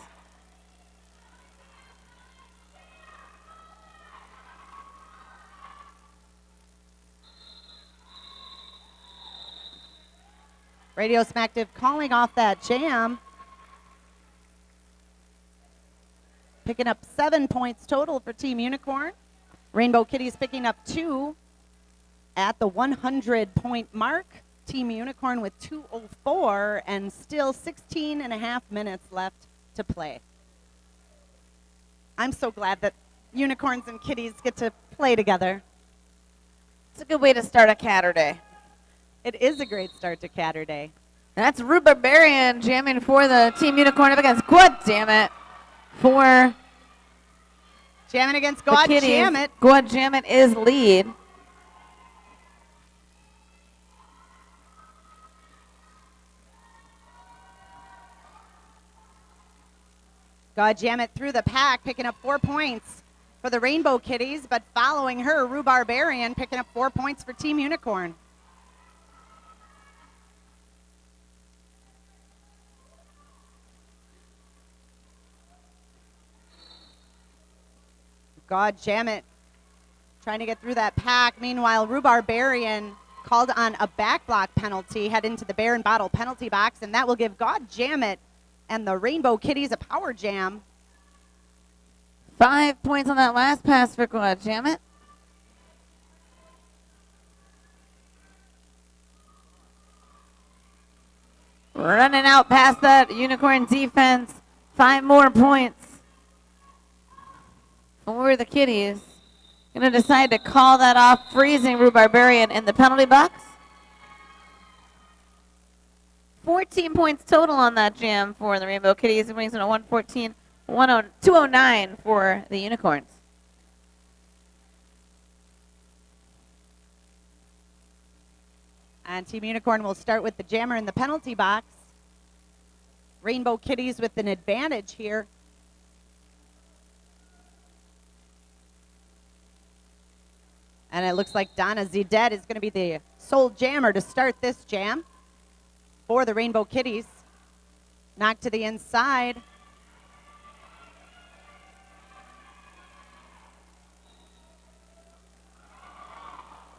Radio Smacktive calling off that jam. Picking up 7 points total for Team Unicorn. Rainbow Kitties picking up 2 at the 100-point mark. Team Unicorn with 2:04 and still 16 and a half minutes left to play. I'm so glad that unicorns and kitties get to play together. It's a good way to start a Catterday. It is a great start to Catterday. That's Rue Barbarian jamming for the Team Unicorn up against God Damn It for Jamming against the God Kitties. Jam It. God Jam It is lead. God Jam It through the pack, picking up 4 points for the Rainbow Kitties, but following her, Rue Barbarian picking up 4 points for Team Unicorn. God Jam It trying to get through that pack. Meanwhile, Rue Barbarian called on a back block penalty, head into the Baron Bottle penalty box, and that will give God Jam It and the Rainbow Kitties a power jam. 5 points on that last pass for God Jam It. Running out past that Unicorn defense. 5 more points for the Kitties. Going to decide to call that off, freezing Rue Barbarian in the penalty box. 14 points total on that jam for the Rainbow Kitties. It brings in a 114, 209 for the Unicorns. And Team Unicorn will start with the jammer in the penalty box. Rainbow Kitties with an advantage here. And it looks like Donna Zeded is going to be the sole jammer to start this jam for the Rainbow Kitties. Knocked to the inside.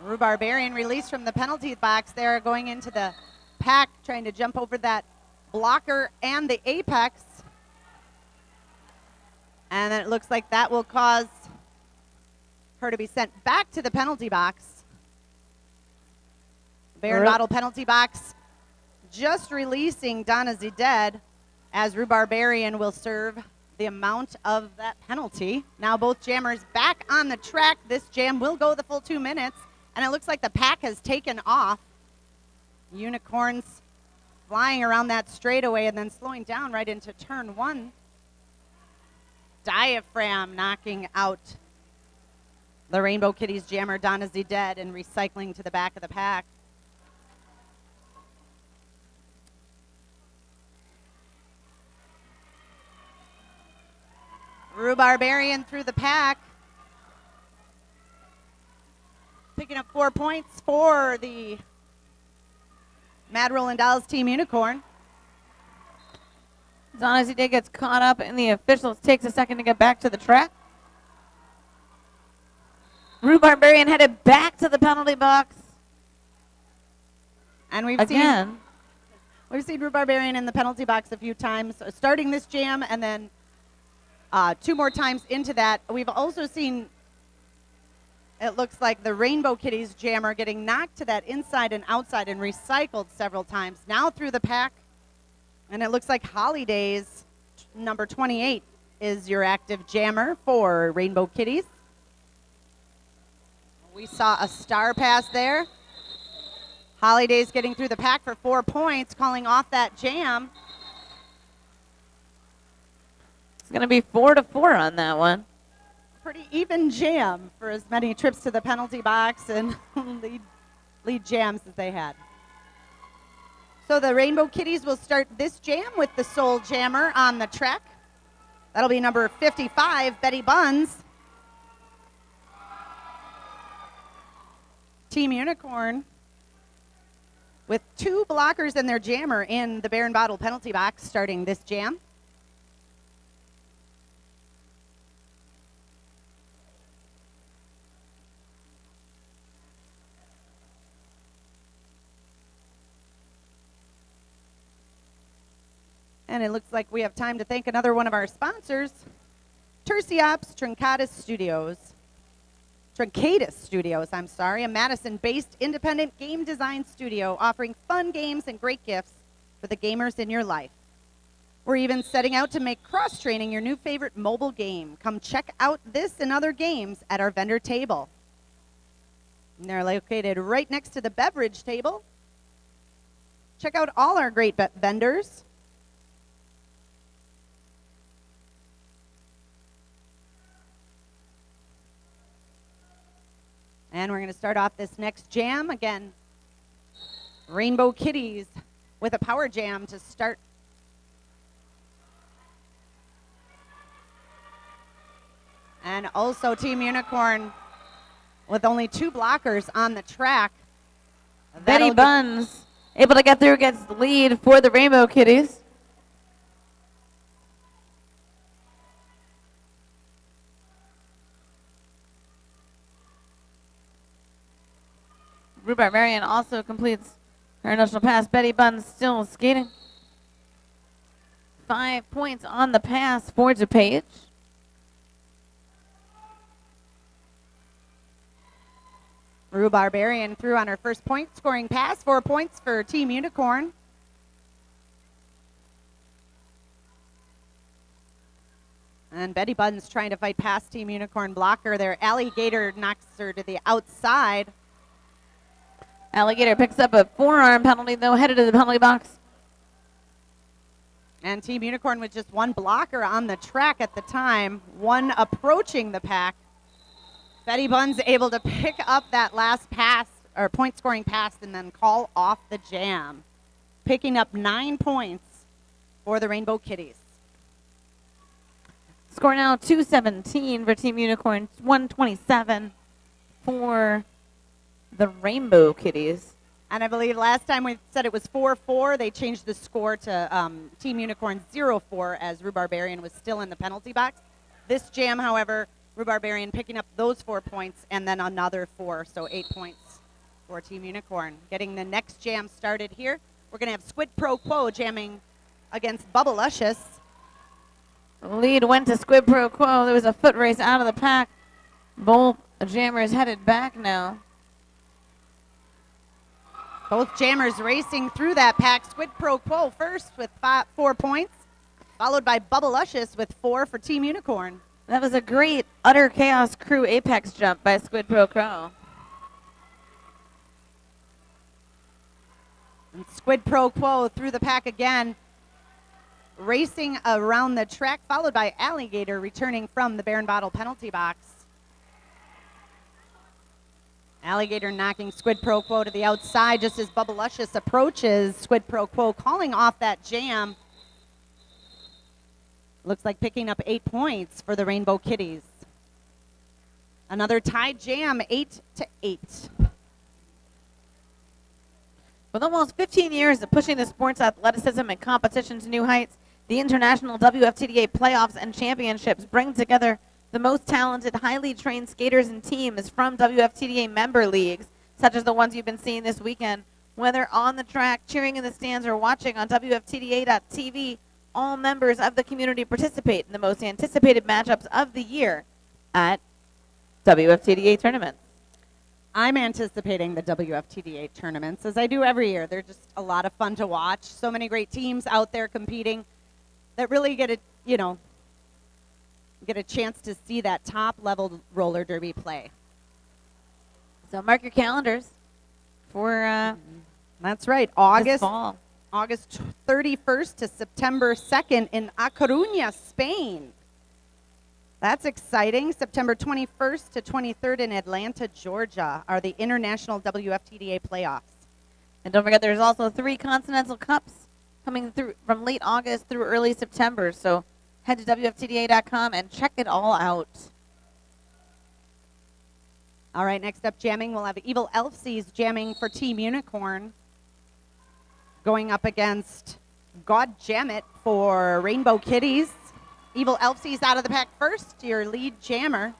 Rue Barbarian released from the penalty box there, going into the pack, trying to jump over that blocker and the apex. And then it looks like that will cause her to be sent back to the penalty box. Baron Bottle penalty box just releasing Donna Zeded, as Rue Barbarian will serve the amount of that penalty. Now both jammers back on the track. This jam will go the full 2 minutes, and it looks like the pack has taken off. Unicorns flying around that straightaway and then slowing down right into turn 1. Diaphragm knocking out the Rainbow Kitties jammer Donna Zeded and recycling to the back of the pack. Rue Barbarian through the pack. Picking up 4 points for the Mad Rollin' Dolls Team Unicorn. Donna Zeded gets caught up in the officials. Takes a second to get back to the track. Rue Barbarian headed back to the penalty box. And we've again. seen Rue Barbarian in the penalty box a few times, starting this jam and then 2 more times into that. We've also seen, it looks like, the Rainbow Kitties jammer getting knocked to that inside and outside and recycled several times. Now through the pack, and it looks like Holidays, number 28, is your active jammer for Rainbow Kitties. We saw a star pass there. Holidays getting through the pack for 4 points, calling off that jam. It's going to be 4-4 on that one. Pretty even jam for as many trips to the penalty box and lead jams as they had. So the Rainbow Kitties will start this jam with the sole jammer on the track. That'll be number 55, Betty Buns. Team Unicorn with 2 blockers and their jammer in the Baron Bottle penalty box starting this jam. And it looks like we have time to thank another one of our sponsors, Terciops Truncatus Studios. Truncatus Studios, a Madison-based independent game design studio offering fun games and great gifts for the gamers in your life. We're even setting out to make cross-training your new favorite mobile game. Come check out this and other games at our vendor table. And they're located right next to the beverage table. Check out all our great vendors. And we're going to start off this next jam. Again, Rainbow Kitties with a power jam to start. And also Team Unicorn with only 2 blockers on the track. Betty Buns able to get through, gets the lead for the Rainbow Kitties. Rue Barbarian also completes her initial pass. Betty Buns still skating. 5 points on the pass for Dupage. Rue Barbarian threw on her first point scoring pass. 4 points for Team Unicorn. And Betty Buns trying to fight past Team Unicorn blocker there. Alligator knocks her to the outside. Alligator picks up a forearm penalty, though, headed to the penalty box. And Team Unicorn with just one blocker on the track at the time, one approaching the pack. Betty Buns able to pick up that last pass, or point-scoring pass, and then call off the jam, picking up 9 points for the Rainbow Kitties. Score now 217 for Team Unicorn, 127 for the Rainbow Kitties. And I believe last time we said it was 4-4. They changed the score to Team Unicorn 0-4 as Rhubarbarian was still in the penalty box. This jam, however, Rhubarbarian picking up those 4 points and then another 4, so 8 points for Team Unicorn. Getting the next jam started here. We're going to have Squid Pro Quo jamming against Bubblicious. Lead went to Squid Pro Quo. There was a foot race out of the pack. Both jammers headed back now. Both jammers racing through that pack. Squid Pro Quo first with 4 points, followed by Bubblicious with 4 for Team Unicorn. That was a great Udder Chaos Crew Apex jump by Squid Pro Quo. And Squid Pro Quo through the pack again, racing around the track, followed by Alligator returning from the Baron Bottle penalty box. Alligator knocking Squid Pro Quo to the outside just as Bubblicious approaches. Squid Pro Quo calling off that jam. Looks like picking up 8 points for the Rainbow Kitties. Another tied jam, 8-8. With almost 15 years of pushing the sport's athleticism and competition to new heights, the international WFTDA playoffs and championships bring together the most talented, highly trained skaters and teams from WFTDA member leagues, such as the ones you've been seeing this weekend. Whether on the track, cheering in the stands, or watching on WFTDA.tv, all members of the community participate in the most anticipated matchups of the year at WFTDA tournaments. I'm anticipating the WFTDA tournaments, as I do every year. They're just a lot of fun to watch. So many great teams out there competing that really get a chance to see that top-level roller derby play. So mark your calendars for That's right, this fall. August 31st to September 2nd in A Coruña, Spain. That's exciting. September 21st to 23rd in Atlanta, Georgia are the international WFTDA playoffs. And don't forget, there's also 3 Continental Cups coming through from late August through early September. So head to WFTDA.com and check it all out. All right, next up jamming, we'll have Evil Elfsies jamming for Team Unicorn, going up against God Jam It for Rainbow Kitties. Evil Elfsies out of the pack first, your lead jammer.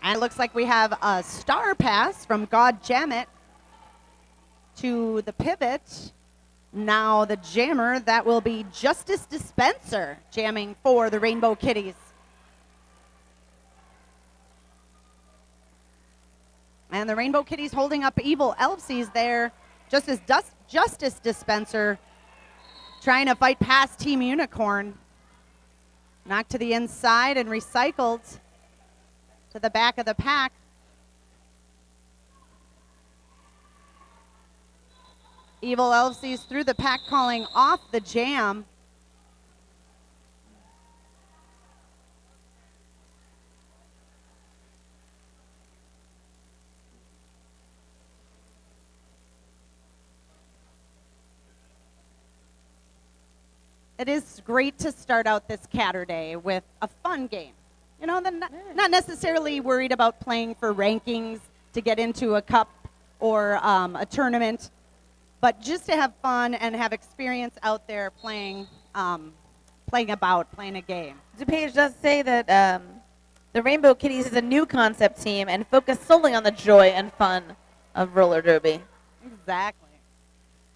And it looks like we have a star pass from God Jam It to the pivot. Now the jammer, that will be Justice Dispenser jamming for the Rainbow Kitties. And the Rainbow Kitties holding up Evil Elfsies there, just as Justice Dispenser trying to fight past Team Unicorn. Knocked to the inside and recycled to the back of the pack. Evil Elfsies through the pack calling off the jam. It is great to start out this Saturday with a fun game. You know, not necessarily worried about playing for rankings to get into a cup or a tournament, but just to have fun and have experience out there playing a game. Dupage does say that the Rainbow Kitties is a new concept team and focus solely on the joy and fun of roller derby. Exactly.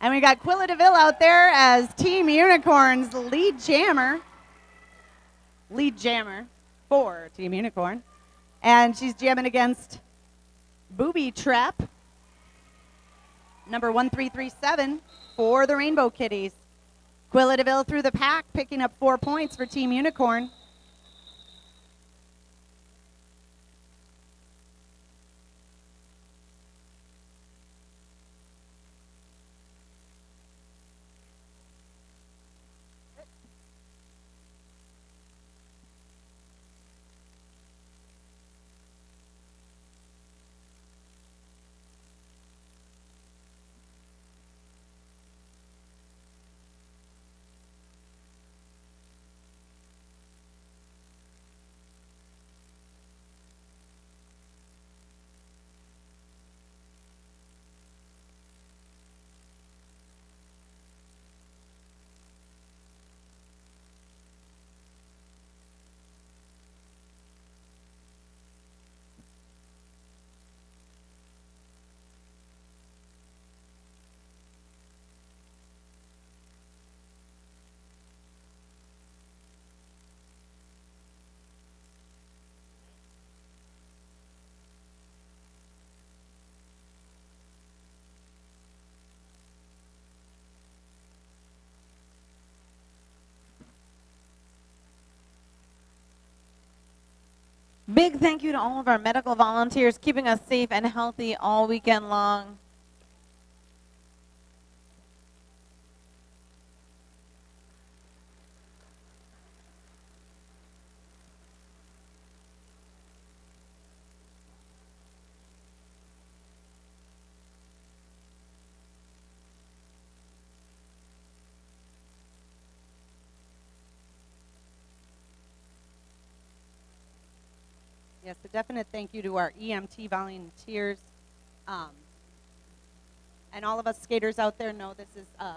And we got Quilla DeVille out there as Team Unicorn's lead jammer for Team Unicorn. And she's jamming against Booby Trap, number 1337 for the Rainbow Kitties. Quilla DeVille through the pack, picking up 4 points for Team Unicorn. Big thank you to all of our medical volunteers keeping us safe and healthy all weekend long. Yes, a definite thank you to our EMT volunteers. And all of us skaters out there know this is a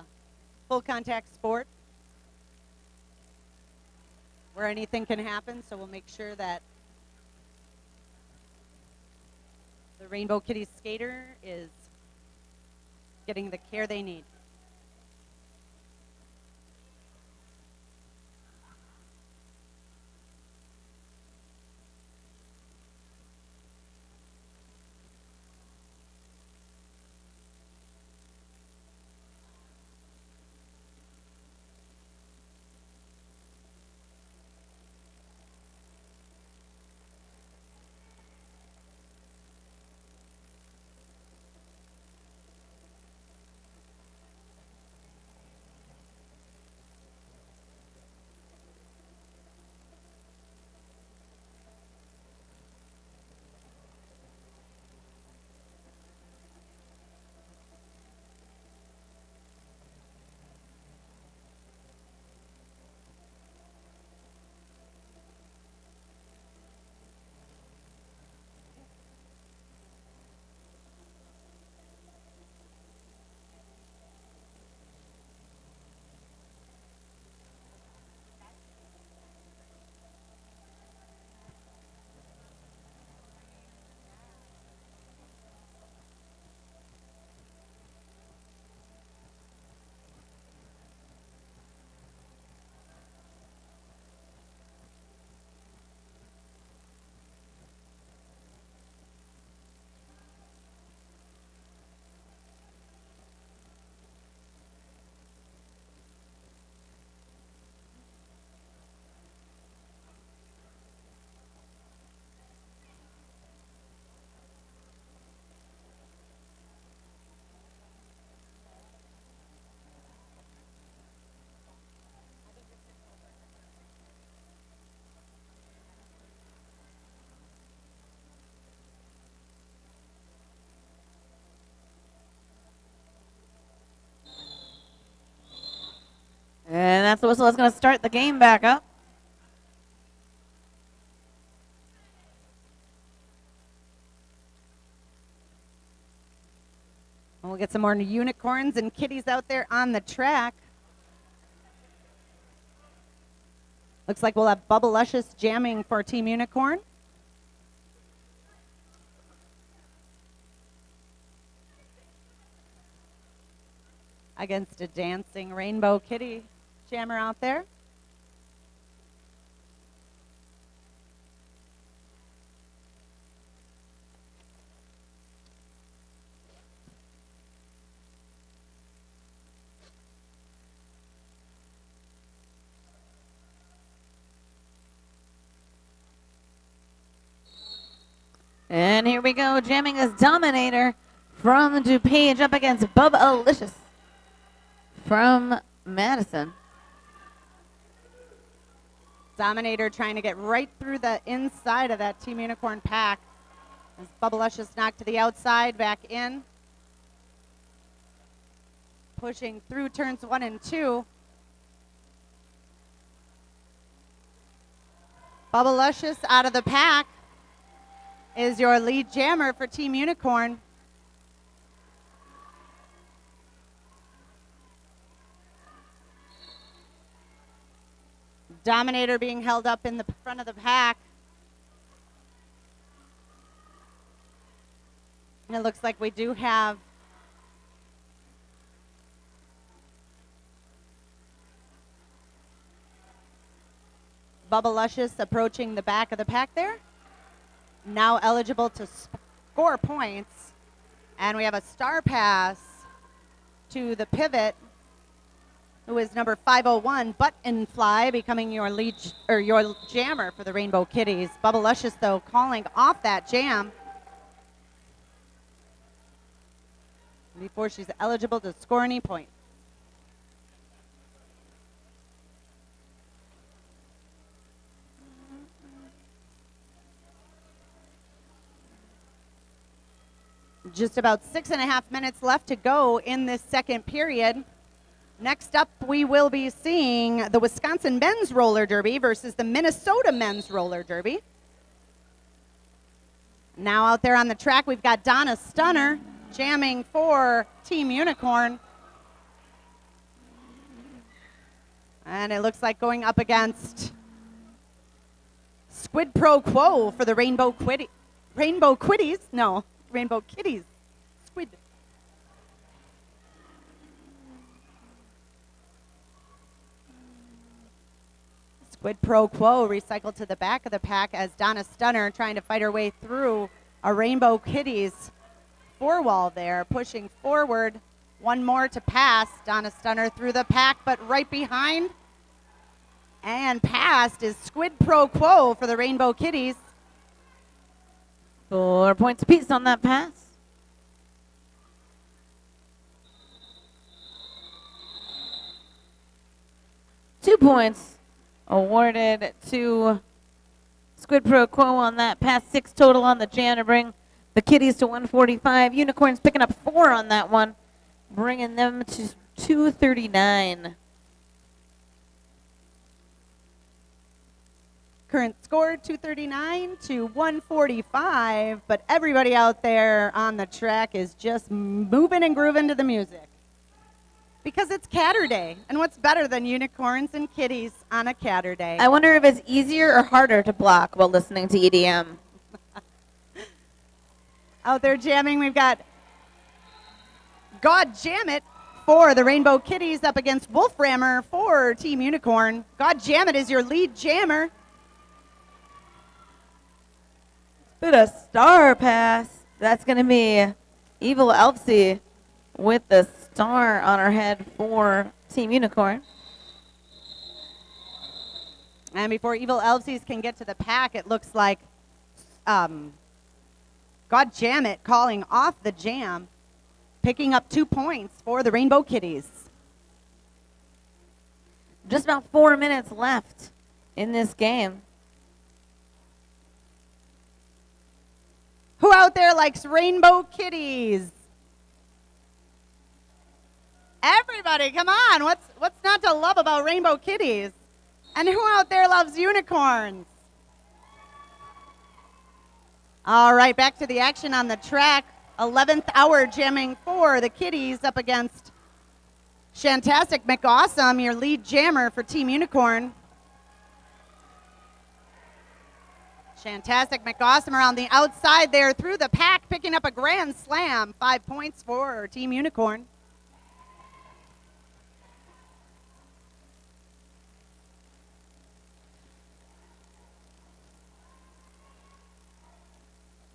full contact sport where anything can happen, so we'll make sure that the Rainbow Kitties skater is getting the care they need. And that's the whistle that's going to start the game back up. And we'll get some more unicorns and kitties out there on the track. Looks like we'll have Bubba Luscious jamming for Team Unicorn. Against a dancing Rainbow Kitty jammer out there. And here we go, jamming as Dominator from Dupage up against Bubba Alicious from Madison. Dominator trying to get right through the inside of that Team Unicorn pack. As Bubbalicious knocked to the outside, back in. Pushing through turns 1 and 2. Bubbalicious out of the pack is your lead jammer for Team Unicorn. Dominator being held up in the front of the pack. And it looks like we do have Bubbalicious approaching the back of the pack there. Now eligible to score points. And we have a star pass to the pivot, who is number 501, Button Fly, becoming your lead or your jammer for the Rainbow Kitties. Bubbalicious, though, calling off that jam before she's eligible to score any points. Just about 6.5 minutes left to go in this second period. Next up, we will be seeing the Wisconsin Men's Roller Derby versus the Minnesota Men's Roller Derby. Now out there on the track, we've got Donna Stunner jamming for Team Unicorn. And it looks like going up against Squid Pro Quo for the Rainbow Kitties. Squid. Squid Pro Quo recycled to the back of the pack as Donna Stunner trying to fight her way through a Rainbow Kitties four wall there, pushing forward. One more to pass. Donna Stunner through the pack, but right behind and past is Squid Pro Quo for the Rainbow Kitties. 4 points apiece on that pass. Two points awarded to Squid Pro Quo on that pass. 6 total on the jam to bring the Kitties to 145. Unicorns picking up 4 on that one, bringing them to 239. Current score 239 to 145, but everybody out there on the track is just moving and grooving to the music. Because it's Catter Day, and what's better than unicorns and kitties on a Catter Day? I wonder if it's easier or harder to block while listening to EDM. Out there jamming, we've got God Jam It for the Rainbow Kitties up against Wolframmer for Team Unicorn. God Jam It is your lead jammer. Bit of star pass. That's going to be Evil Elfsy with the star on her head for Team Unicorn. And before Evil Elfsies can get to the pack, it looks like God Jam It calling off the jam, picking up 2 points for the Rainbow Kitties. Just about 4 minutes left in this game. Who out there likes Rainbow Kitties? Everybody, come on. What's not to love about Rainbow Kitties? And who out there loves unicorns? All right, back to the action on the track. 11th hour jamming for the Kitties up against Shantastic McAwesome, your lead jammer for Team Unicorn. Shantastic McAwesome around the outside there through the pack, picking up a grand slam. 5 points for Team Unicorn.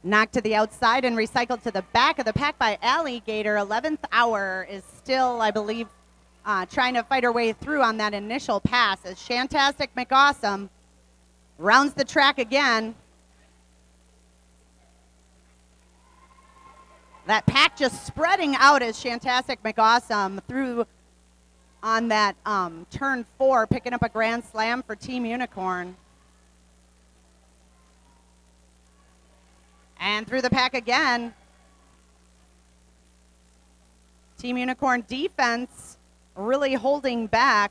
Knocked to the outside and recycled to the back of the pack by Alligator. 11th hour is still, I believe, trying to fight her way through on that initial pass as Shantastic McAwesome rounds the track again. That pack just spreading out as Shantastic McAwesome through on that turn 4, picking up a grand slam for Team Unicorn. And through the pack again. Team Unicorn defense really holding back.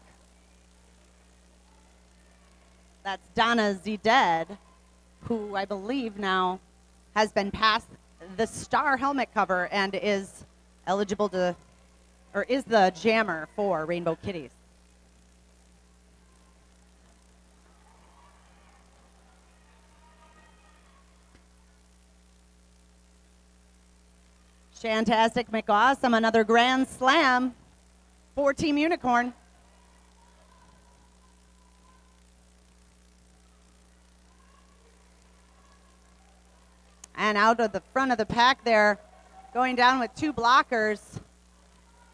That's Donna Zeded, who I believe now has been past the star helmet cover and is eligible to, or is the jammer for Rainbow Kitties. Shantastic McAwesome, another grand slam for Team Unicorn. And out of the front of the pack there, going down with 2 blockers,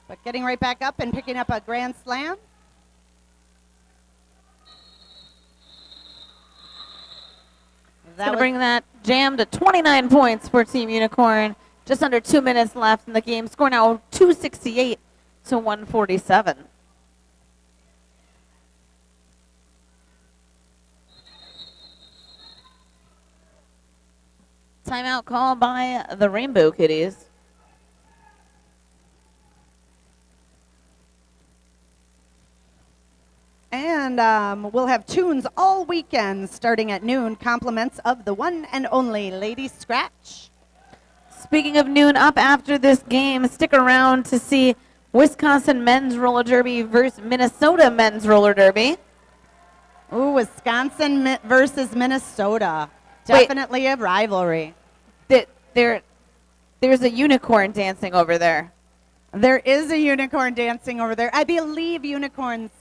but getting right back up and picking up a grand slam. It's going to bring that jam to 29 points for Team Unicorn. Just under 2 minutes left in the game. Score now 268 to 147. Timeout call by the Rainbow Kitties. And we'll have tunes all weekend starting at noon. Compliments of the one and only Lady Scratch. Speaking of noon, up after this game, stick around to see Wisconsin men's roller derby versus Minnesota men's roller derby. Ooh, Wisconsin versus Minnesota. Wait. Definitely a rivalry. There's a unicorn dancing over there. There is a unicorn dancing over there. I believe unicorns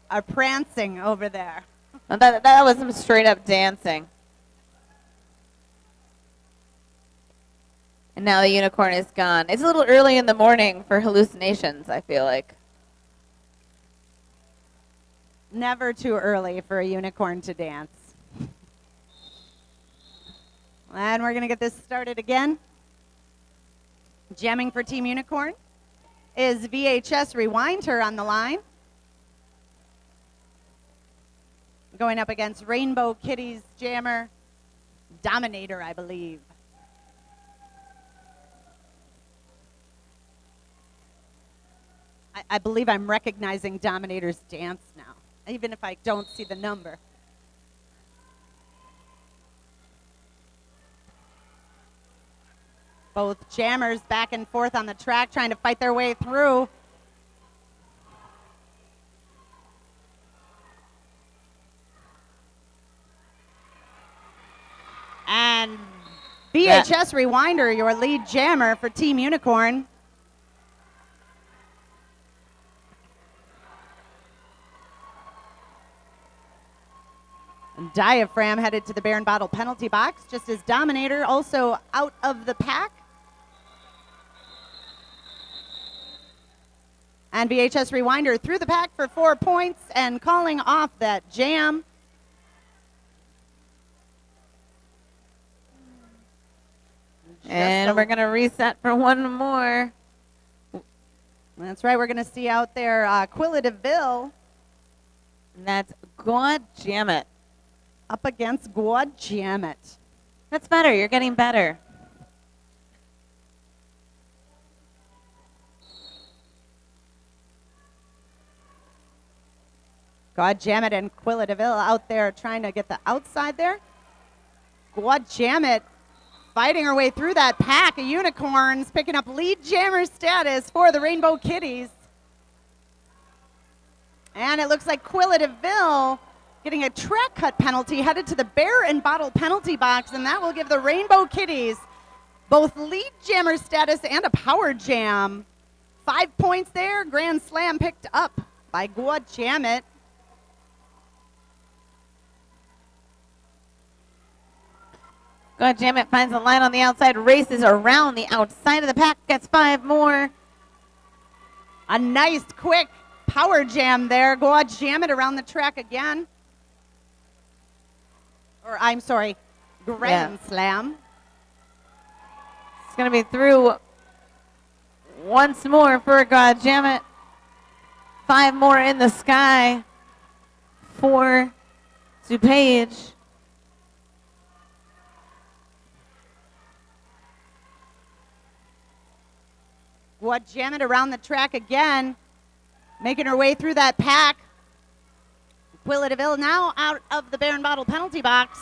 are prancing over there. That was some straight up dancing. And now the unicorn is gone. It's a little early in the morning for hallucinations, I feel like. Never too early for a unicorn to dance. And we're going to get this started again. Jamming for Team Unicorn is VHS Rewind Her on the line. Going up against Rainbow Kitties jammer Dominator, I believe. I believe I'm recognizing Dominator's dance now, even if I don't see the number. Both jammers back and forth on the track trying to fight their way through. And VHS Rewinder, your lead jammer for Team Unicorn. Diaphragm headed to the bear and bottle penalty box, just as Dominator also out of the pack. And VHS Rewinder through the pack for 4 points and calling off that jam. And we're going to reset for one more. That's right. We're going to see out there Quilla DeVille. And that's God Jam It. Up against God Jam It. That's better. You're getting better. God Jam It and Quilla DeVille out there trying to get the outside there. God Jam It fighting her way through that pack of unicorns, picking up lead jammer status for the Rainbow Kitties. And it looks like Quilla DeVille getting a track cut penalty headed to the bear and bottle penalty box, and that will give the Rainbow Kitties both lead jammer status and a power jam. 5 points there. Grand slam picked up by God Jam It. God Jam It finds the line on the outside, races around the outside of the pack, gets 5 more. A nice quick power jam there. God Jam It around the track again. Or I'm sorry, grand slam. It's going to be through once more for God Jammit. 5 more in the sky for Dupage. Jammit around the track again, making her way through that pack. Quilla DeVille now out of the Baron Bottle penalty box.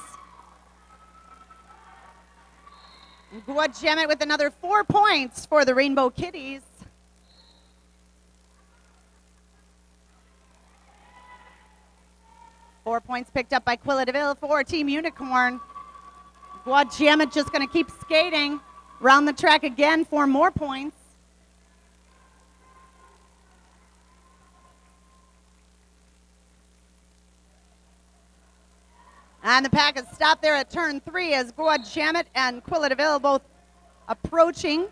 Jammit with another 4 points for the Rainbow Kitties. Four points picked up by Quilla DeVille for Team Unicorn. Jammit just going to keep skating around the track again for more points. And the pack has stopped there at turn 3 as Jammit and Quilla DeVille both approaching,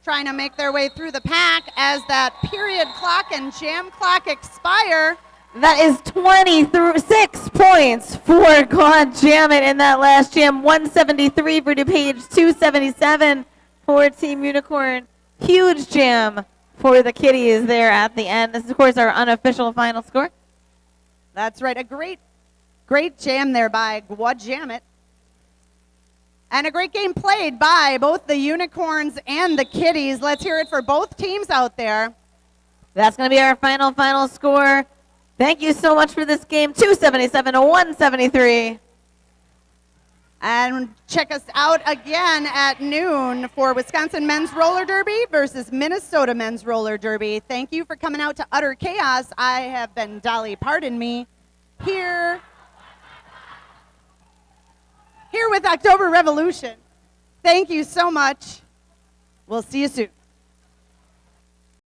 trying to make their way through the pack as that period clock and jam clock expire. That is 26 points for God Jammit in that last jam. 173 for Dupage, 277 for Team Unicorn. Huge jam for the Kitties there at the end. This is, of course, our unofficial final score. That's right. A great jam there by Jammit. And a great game played by both the Unicorns and the Kitties. Let's hear it for both teams out there. That's going to be our final score. Thank you so much for this game. 277 to 173. And check us out again at noon for Wisconsin Men's Roller Derby versus Minnesota Men's Roller Derby. Thank you for coming out to Utter Chaos. I have been Dolly, pardon me, here with October Revolution. Thank you so much. We'll see you soon.